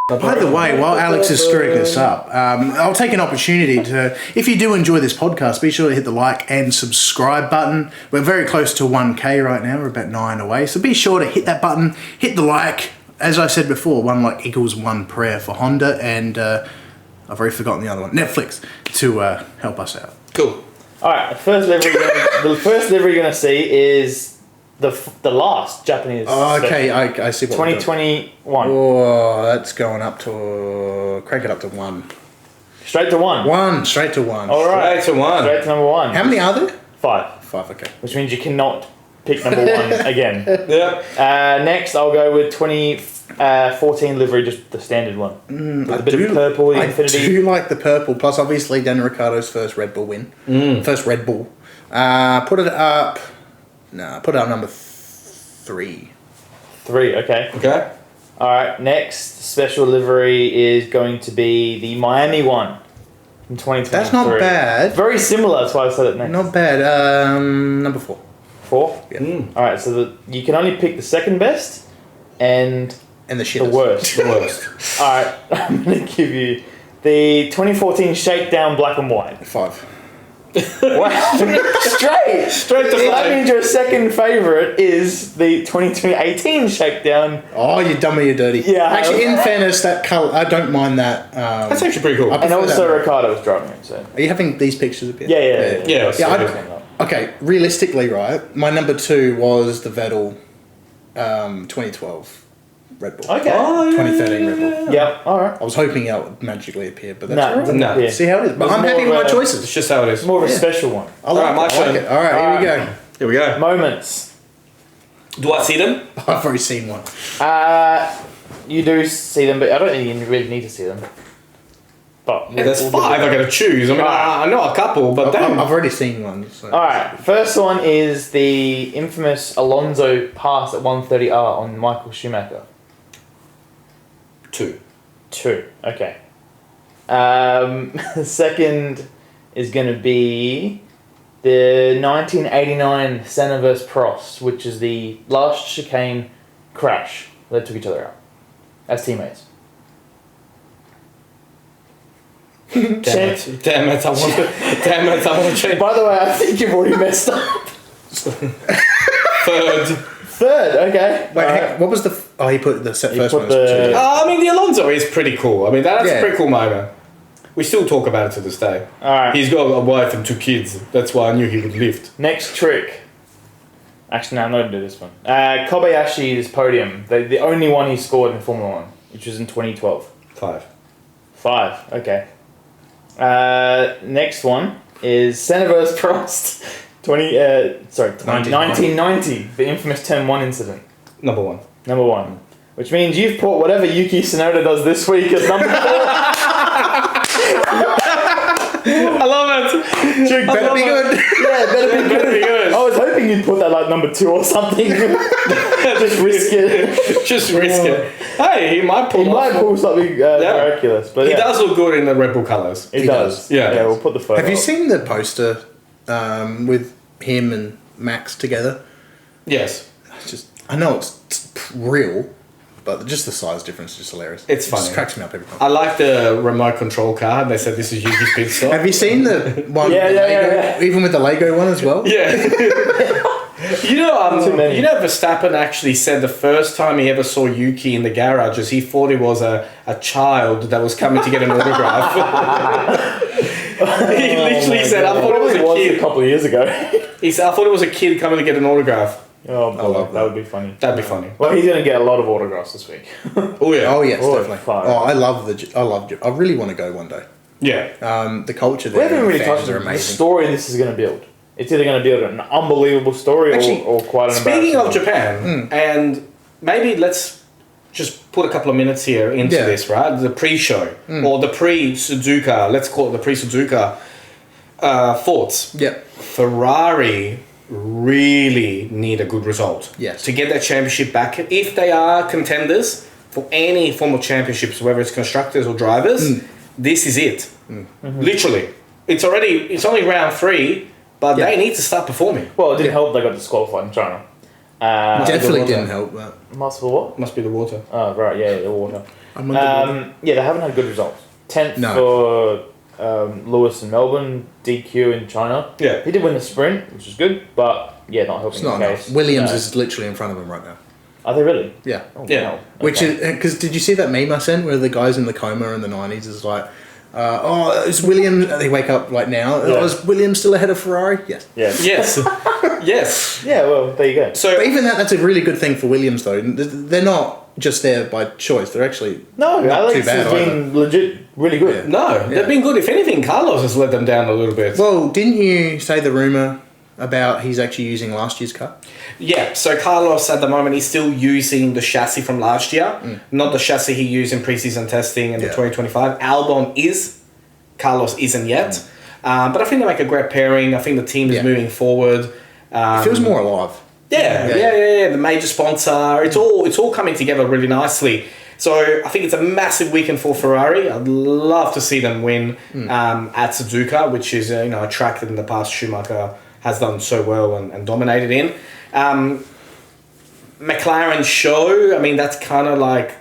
By the way, while Alex is screwing this up, I'll take an opportunity to, if you do enjoy this podcast, be sure to hit the like and subscribe button. We're very close to 1K right now. We're about 9 away. So be sure to hit that button, hit the like. As I said before, 1 like equals 1 prayer for Honda, and I've already forgotten the other one, Netflix, to help us out. Cool. Alright, the first livery you're going to see is the last Japanese. Oh, okay, I see what 2021. Oh, that's going up to... crank it up to 1. Straight to 1. Straight to 1. Alright. Straight to 1. Straight to number 1. How many are there? 5. 5, okay. Which means you cannot pick number 1 again. Yeah. Next, I'll go with 2014 livery, just the standard one. With a bit of purple, the Infinity. I do like the purple, plus obviously Daniel Ricciardo's first Red Bull win. First Red Bull. Put it up number 3. 3, okay. Okay. Alright, next special livery is going to be the Miami one. in 2023. That's not bad. Very similar, that's why I said it next. Not bad. Number 4. 4? Yeah. Alright, so you can only pick the second best and the the shittest. worst. The worst. Alright, I'm going to give you the 2014 Shakedown Black and White. 5. Wow. Straight to That 5. means your second favourite is the 2018 Shakedown. Oh, you dummy, you dirty. Yeah. Actually, in fairness, that colour, I don't mind that. That's actually pretty cool. I And prefer also that. Ricardo was driving it, so... Are you having these pictures appear? Yeah. Okay, realistically, right, my number 2 was the Vettel 2012 Red Bull. Okay. Oh, 2013 Red Bull. Yeah, alright. I was hoping it would magically appear, but that's No, all right. No. yeah. See how it is. But It's I'm more happy of with my a- choices. It's just how it is. It's more of a Yeah. special one. I like, Alright, my it. I like turn. it. All right, here we go. Here we go. Moments. Do I see them? I've already seen one. You do see them, but I don't think you really need to see them. But Yeah, there's we'll 5 I gotta choose. I mean, I know a couple, but then... I've already seen one. So. Alright, first one is the infamous Alonso pass at 130R on Michael Schumacher. 2. 2, okay. The second is going to be the 1989 Senna vs Prost, which is the last chicane crash. They took each other out as teammates. Damn it, I want to change. By the way, I think you've already messed up. Third, okay. Wait, Alright. what was the... Oh, he put the He first put one. the- I mean, the Alonso is pretty cool. I mean, that's Yeah. a pretty cool moment. We still talk about it to this day. Alright. He's got a wife and 2 kids. That's why I knew he would lift. Next trick. Actually, no, I'm not going to do this one. Kobayashi's podium. The only one he scored in Formula 1, which was in 2012. 5. 5, okay. Next one is Senna vs Prost. 1990, the infamous Turn 1 incident. Number 1. Number 1. Which means you've put whatever Yuki Tsunoda does this week as number 4. I love it. Better be good. Yeah, better be good. I was hoping you'd put that like number 2 or something. Just risk it. Just risk it. Hey, he might pull He might pull something miraculous. But He yeah. does look good in the Red Bull colours. He does. Yeah. Yeah, we'll put the photo Have you up. seen the poster with him and Max together? Yes. It's just, I know it's real, but just the size difference is just hilarious. It's It funny. just cracks me up every time. I like the remote control car. They said this is Yuki's pit stop. Have you seen the one Yeah, with the yeah, Lego? yeah. Even with the Lego one as well? Yeah. Too many. You know, Verstappen actually said the first time he ever saw Yuki in the garages, he thought he was a child that was coming to get an autograph. He literally said, I thought it was a a kid. couple of years ago. He said, I thought it was a kid coming to get an autograph. Oh, boy, love that would be funny. That'd be funny. Well, he's going to get a lot of autographs this week. Oh, yeah. Oh yes, Oh, definitely. fire. Oh, I really want to go one day. Yeah. The culture We there, haven't and really the touched fans are on the amazing. story this is going to build. It's either going to build an unbelievable story Actually, or quite an Speaking of embarrassing Japan, and maybe let's just put a couple of minutes here into Yeah. this, right? The pre-show or the pre-Suzuka, let's call it the pre-Suzuka thoughts. Yep. Ferrari really need a good result Yes. to get that championship back. If they are contenders for any form of championships, whether it's constructors or drivers, this is it. Literally. It's only round 3, but Yeah. they need to start performing. Well, it didn't help they got disqualified in China. Definitely water. didn't help that. Must for what? Must be the water. Oh, right, yeah, the water. I'm under Yeah, they haven't had good results. 10th No. for Lewis in Melbourne, DQ in China. Yeah. He did win the sprint, which is good, but yeah, not helping it's not the enough. case. Williams No. is literally in front of him right now. Are they really? Yeah. Oh, Yeah. wow. Which Okay. is because did you see that meme I sent where the guys in the coma in the 90s is like, is Williams? They wake up like now. Yeah. Oh, is Williams still ahead of Ferrari? Yes. Yeah. Yes. Yes. Yeah, well, there you go. So But even that's a really good thing for Williams though. They're not just there by choice. They're actually No, not Alex too bad has been legit really good. no, they've been good. If anything, Carlos has let them down a little bit. Well, didn't you say the rumor about he's actually using last year's car? Yeah, so Carlos at the moment is still using the chassis from last year, not the chassis he used in preseason testing in the Yeah. 2025. Albon is, Carlos isn't yet. But I think they make a great pairing. I think the team is Yeah. moving forward. It feels more alive. Yeah. The major sponsor. It's all coming together really nicely. So I think it's a massive weekend for Ferrari. I'd love to see them win at Suzuka, which is a track that in the past Schumacher has done so well and dominated in. McLaren show, I mean, that's kind of like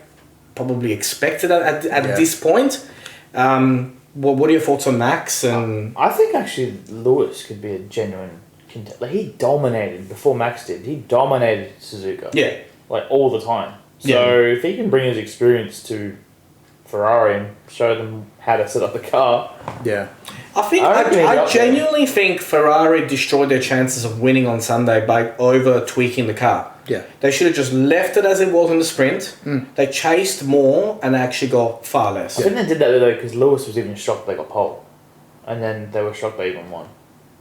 probably expected at this point. What are your thoughts on Max? And I think actually Lewis could be a genuine contender. Like, he dominated before Max did. He dominated Suzuka. Yeah. Like, all the time. So if he can bring his experience to Ferrari and show them how to set up the car. Yeah. I genuinely think Ferrari destroyed their chances of winning on Sunday by over tweaking the car. Yeah. They should have just left it as it was in the sprint. They chased more and actually got far less. I think they did that though because Lewis was even shocked they got pole. And then they were shocked they even won.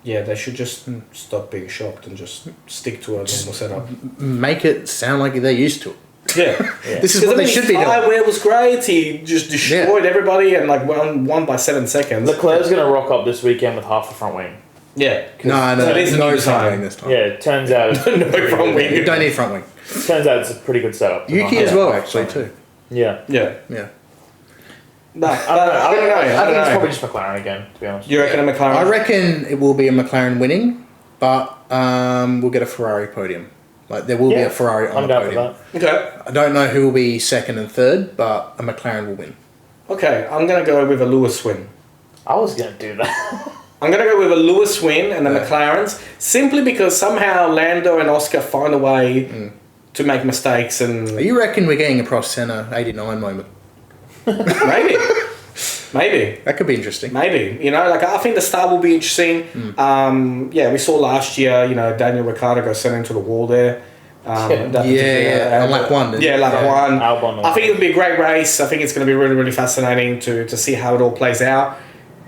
Yeah, they should just stop being shocked and just stick to a normal setup. Make it sound like they're used to it. Yeah. This is what they should be doing. Fireware was great. He just destroyed everybody and like won by 7 seconds. Leclerc's going to rock up this weekend with half the front wing. Yeah. No front wing this time. Yeah, it turns out... no front wing. You don't need front wing. Turns out it's a pretty good setup. Yuki as well, actually, too. Yeah. Yeah. Yeah. No, I don't know. I think it's know. probably just McLaren again, to be honest. You reckon a McLaren? I reckon it will be a McLaren winning, but we'll get a Ferrari podium. Like, there will be a Ferrari on the podium. Okay. I don't know who will be second and third, but a McLaren will win. Okay, I'm going to go with a Lewis win. I was going to do that. I'm going to go with a Lewis win and the McLarens, simply because somehow Lando and Oscar find a way to make mistakes. And You reckon we're getting a Prost Senna 89 moment? Maybe. That could be interesting. Maybe. I think the start will be interesting. We saw last year, Daniel Ricciardo go sent into the wall there. On lap one. Lap one. Albon I think it'll be a great race. I think it's going to be really, really fascinating to see how it all plays out.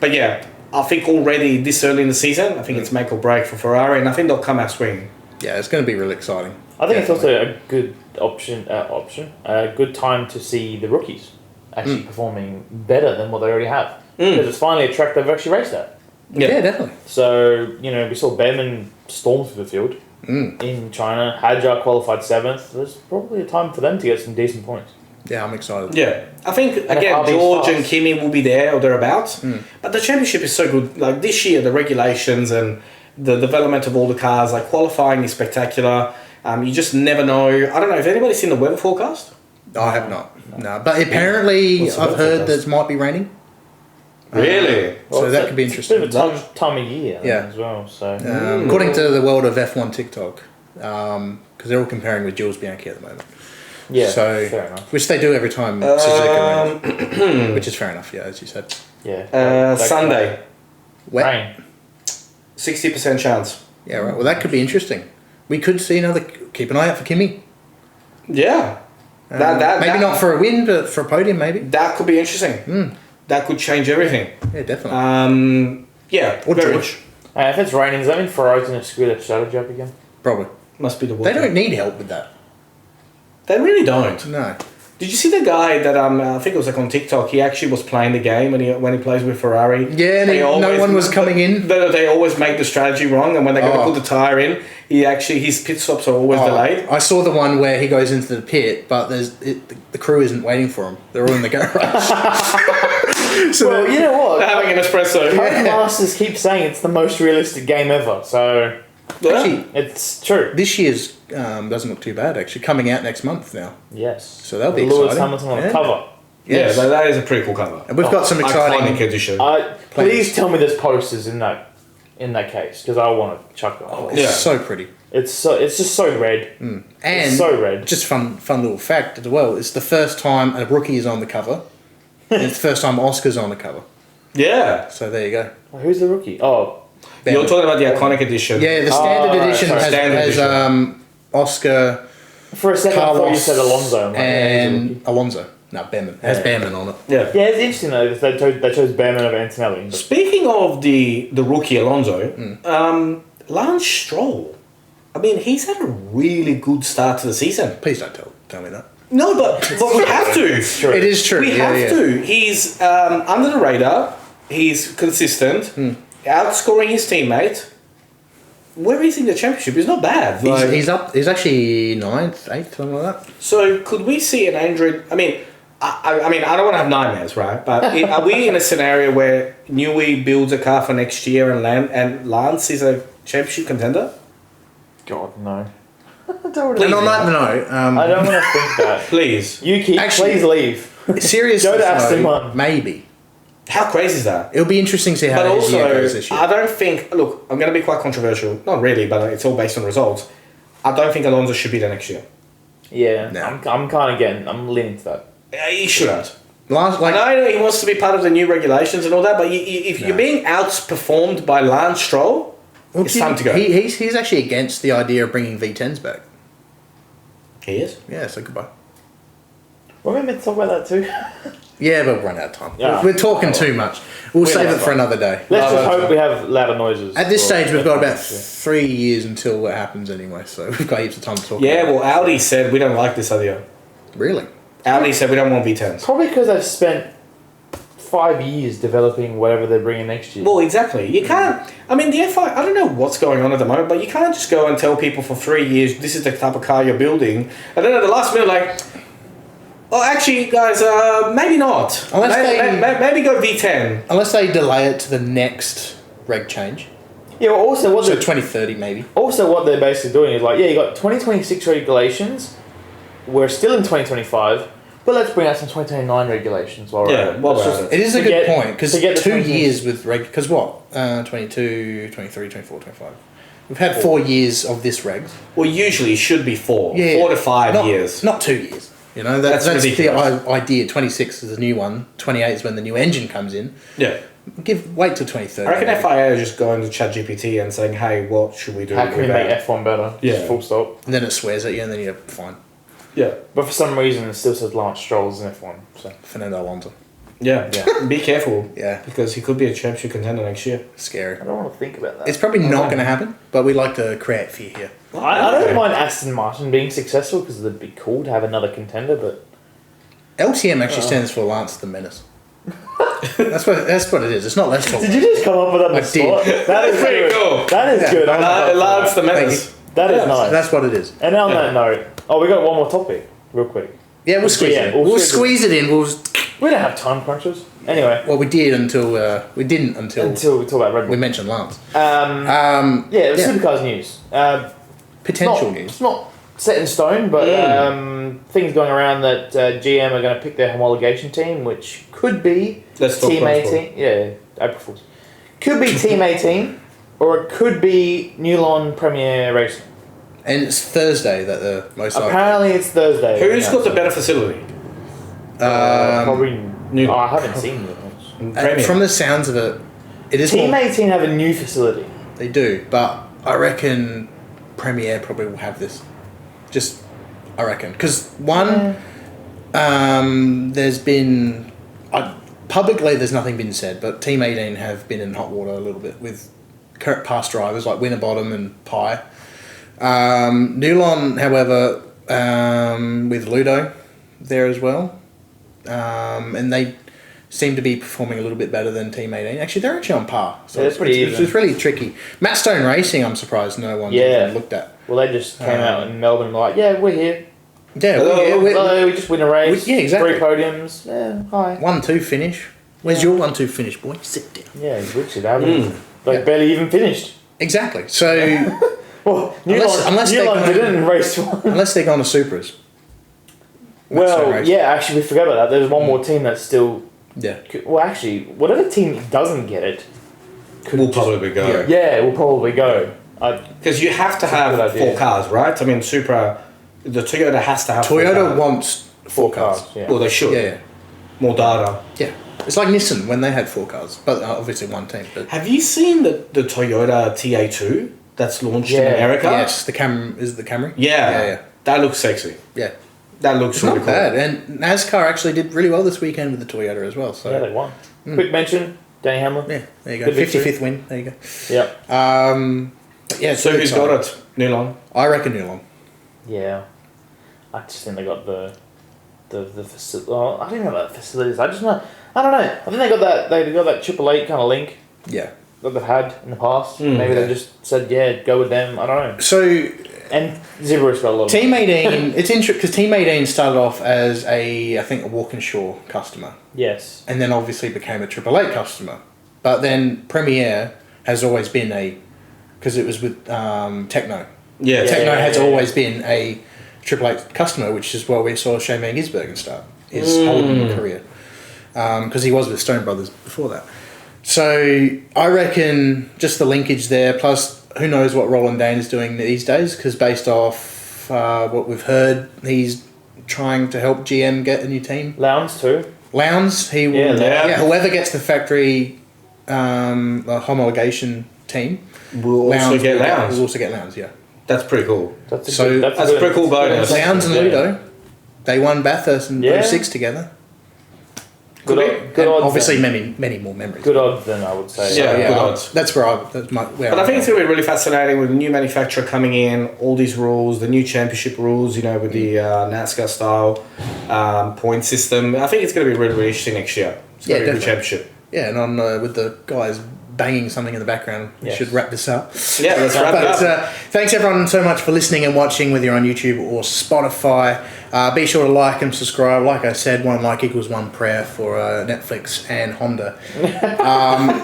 But yeah, I think already this early in the season, I think it's make or break for Ferrari, and I think they'll come out swinging. Yeah, it's going to be really exciting. I think it's also a good a good time to see the rookies actually performing better than what they already have. Because it's finally a track they've actually raced at. Yeah, definitely. So, we saw Behrman storm through the field in China. Hadjar qualified 7th. There's probably a time for them to get some decent points. Yeah, I'm excited. Yeah. I think, again, George and Kimi will be there or thereabouts. But the championship is so good. Like, this year, the regulations and the development of all the cars, like, qualifying is spectacular. You just never know. I don't know, have anybody seen the weather forecast? I have not. No, but apparently I've heard that it might be raining. Really? So that could be interesting. It's a bit of a time of year as well. So according to the world of F1 TikTok, because they're all comparing with Jules Bianchi at the moment. Yeah, so, fair enough. Which they do every time Suzuka rains, which is fair enough, yeah, as you said. Yeah. Sunday. Wet. Rain. 60% chance. Yeah, right. Well, that could be interesting. We could see another... Keep an eye out for Kimi. Yeah. Maybe not for a win, but for a podium, maybe. That could be interesting. That could change everything. Yeah, definitely. Or George. If it's raining, does that mean Ferrari's going to screw their strategy up again? Probably. Must be the They don't need help with that. They really don't. No. Did you see the guy that I think it was like on TikTok? He actually was playing the game when he plays with Ferrari. Yeah, and no one was coming in. They always make the strategy wrong, and when they go to put the tyre in, his pit stops are always delayed. I saw the one where he goes into the pit, but the crew isn't waiting for him. They're all in the garage. So you know what? They're having an espresso. Codemasters keep saying it's the most realistic game ever. So actually, it's true. This year's doesn't look too bad. Actually, coming out next month now. Yes. So that'll be Lewis exciting. Hamilton on the cover. Yes. Yeah, that is a pretty cool cover. And we've got some exciting iconic edition. Please tell me there's posters in that case because I want to chuck them. It's so pretty. It's just so red. And it's so red. Just fun little fact as well. It's the first time a rookie is on the cover. And it's the first time Oscar's on the cover. Yeah. So there you go. Who's the rookie? Oh, you're talking about the iconic edition. Yeah, the standard edition has Oscar. For a second, I thought you said Alonso. And Alonso. No, Behrman. It has Behrman on it. Yeah. Yeah, it's interesting though. They chose Behrman over Antonelli. Speaking of the rookie Alonso, Lance Stroll. I mean, he's had a really good start to the season. Please don't tell me that. No, but we have to. It is true. We have to. He's under the radar. He's consistent. Outscoring his teammate. Where is he in the championship? He's not bad. He's up. He's actually 9th, 8th, something like that. So could we see an Android? I mean, I mean, I don't want to have nightmares, right? But are we in a scenario where Newey builds a car for next year and Lance is a championship contender? God, no. I don't want to think that. Please. Yuki, please leave. Seriously, go to Aston Martin. Maybe. How crazy is that? It'll be interesting to see how But his year goes also, this year. I don't think... Look, I'm going to be quite controversial. Not really, but it's all based on results. I don't think Alonso should be there next year. Yeah, No. I'm kind of I'm leaning to that. He shouldn't. I know he wants to be part of the new regulations and all that, but if you're being outperformed by Lance Stroll, it's time to go. He's actually against the idea of bringing V10s back. He is? Yeah, so goodbye. Were we meant to talk about that too? Yeah, but we'll run out of time. Yeah. We're talking too much. We'll save it for another day. Let's just hope we have louder noises. At this stage, we've got about 3 years until it happens anyway, so we've got heaps of time to talk about it. Well, Audi said we don't like this idea. Really? Audi said we don't want V10s. Probably because they've spent 5 years developing whatever they're bringing next year. Well, exactly. You can't... I mean, the FI... I don't know what's going on at the moment, but you can't just go and tell people for 3 years this is the type of car you're building, and then at the last minute, like... Oh, actually, guys, maybe not. Maybe go V10. Unless they delay it to the next reg change. Yeah, well, also what So 2030 maybe. Also, what they're basically doing is like, you got 2026 regulations. We're still in 2025, but let's bring out some 2029 regulations while we're at it. It is a good point, because 2 years with reg... Because what? 22, 23, 24, 25. We've had 4 years of this reg. Well, usually it should be 4. Yeah, 4 to 5 years. Not 2 years. You know, that's the idea. 26 is the new one. 28 is when the new engine comes in. Yeah. Wait till 2030. I reckon FIA are just going to ChatGPT and saying, hey, what should we do? How can we make F1 better? Yeah. Just full stop. And then it swears at you and then you're fine. Yeah. But for some reason it still says Lance Stroll's in F1. So. Fernando Alonso. Yeah. Be careful. Yeah. Because he could be a championship contender next year. Scary. I don't want to think about that. It's probably not going to happen, but we like to create fear here. I don't mind Aston Martin being successful because it'd be cool to have another contender, but... LTM actually stands for Lance the Menace. That's what it is. It's not Let's Talk. Did you just come up with that on the spot? That is pretty cool. That is good. Lance the Menace. That is nice. That's what it is. And on that note, we got one more topic, real quick. Yeah, we'll squeeze it in. We'll squeeze it in. We don't have time crunches. Anyway. Well, we did until we didn't until we talk about Red Bull. We mentioned Lance. Supercars news. Potential news. It's not set in stone, but things going around that GM are going to pick their homologation team, which could be Team 18. Yeah, April Fools. Could be Team 18, or it could be Newlon Premier Racing. And it's Thursday that the most Apparently it's Thursday. Who's got the better facility? Probably Newlon. I haven't seen Newlon's. From the sounds of it, it is Team 18 have a new facility. They do, but I reckon Premier probably will have this. I reckon. Because there's been... publicly, there's nothing been said, but Team 18 have been in hot water a little bit with past drivers like Winterbottom and Pye. Newlon, however, with Ludo there as well. And they seem to be performing a little bit better than Team 18. Actually, they're actually on par. So it's pretty even. It's really tricky. Matt Stone Racing, I'm surprised no one's even looked at. Well, they just came out in Melbourne and like, we're here. Yeah, we just win a race. Yeah, exactly. 3 podiums. Yeah, hi. 1-2 finish. Where's your 1-2 finish, boy? Sit down. Yeah, Richard, barely even finished. Exactly. So, well, unless Newlon didn't in race 1. Unless they're going to Supras. Well, yeah, actually, we forgot about that. There's one more team that's still... Yeah. Well, actually, whatever team doesn't get it... Will probably go. Yeah, will probably go. Because you have to have 4 cars, right? I mean, Supra... The Toyota has to have Toyota wants 4 cars. Yeah. Well, they should. Yeah. More data. Yeah. It's like Nissan when they had 4 cars, but obviously one team. But have you seen the Toyota TA2 that's launched in America? Yes, is it the Camry? Yeah. That looks sexy. Yeah. That looks really not bad. And NASCAR actually did really well this weekend with the Toyota as well. So. Yeah, they won. Quick mention, Danny Hamlin. Yeah, there you go. 55th win. There you go. Yeah. So who's got it? Newlon? I reckon Newlon. Yeah. I just think they got the facility. Well, I don't know about facilities. I don't know. I think they got that 888 kind of link. Yeah. that they've had in the past. Maybe they just said, yeah, go with them. I don't know. So, and Zebra's got a lot of Team 18, it's interesting because Team 18 started off as I think a Walkinshaw customer. Yes. And then obviously became a Triple Eight customer. But then Premier has always been because it was with Techno. Yeah. Techno has always been a Triple Eight customer, which is where we saw Shane Van Gisbergen start his Holden career. Because he was with Stone Brothers before that. So I reckon just the linkage there, plus who knows what Roland Dane is doing these days, because based off what we've heard, he's trying to help GM get a new team. Lowndes too. Lowndes, he will. Yeah, whoever gets the factory homologation team will also get Lowndes. Will also get Lowndes, yeah. That's pretty cool. That's a pretty cool bonus. Lowndes and Ludo, they won Bathurst in 06 together. Good odds. Obviously, many more memories. Good odds, then I would say. Yeah, good odds. That's where But I think it's going to be really fascinating with the new manufacturer coming in, all these rules, the new championship rules, with the NASCAR style point system. I think it's going to be really, really interesting next year. It's going to be a good championship. Yeah, and on with the guys banging something in the background, we should wrap this up. Yeah, let's wrap it up. Thanks everyone so much for listening and watching, whether you're on YouTube or Spotify. Be sure to like and subscribe. Like I said, one like equals one prayer for Netflix and Honda.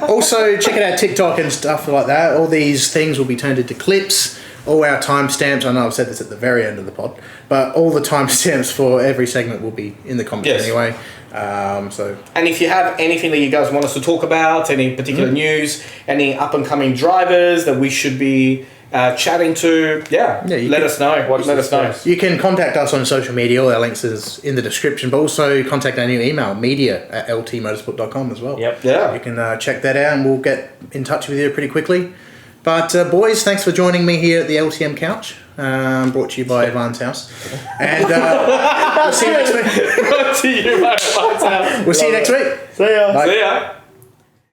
Also, check out our TikTok and stuff like that. All these things will be turned into clips. All our timestamps, I know I've said this at the very end of the pod, but all the timestamps for every segment will be in the comments anyway. And if you have anything that you guys want us to talk about, any particular news, any up and coming drivers that we should be chatting to, let us know. Let us know. You can contact us on social media. All our links is in the description, but also contact our new email, media@ltmotorsport.com as well. Yep. Yeah. You can check that out and we'll get in touch with you pretty quickly. But boys, thanks for joining me here at the LTM Couch, brought to you by Ivan's house. And we'll see you next week. Brought to you by Ivan's house. We'll see you next week. See ya. Bye. See ya.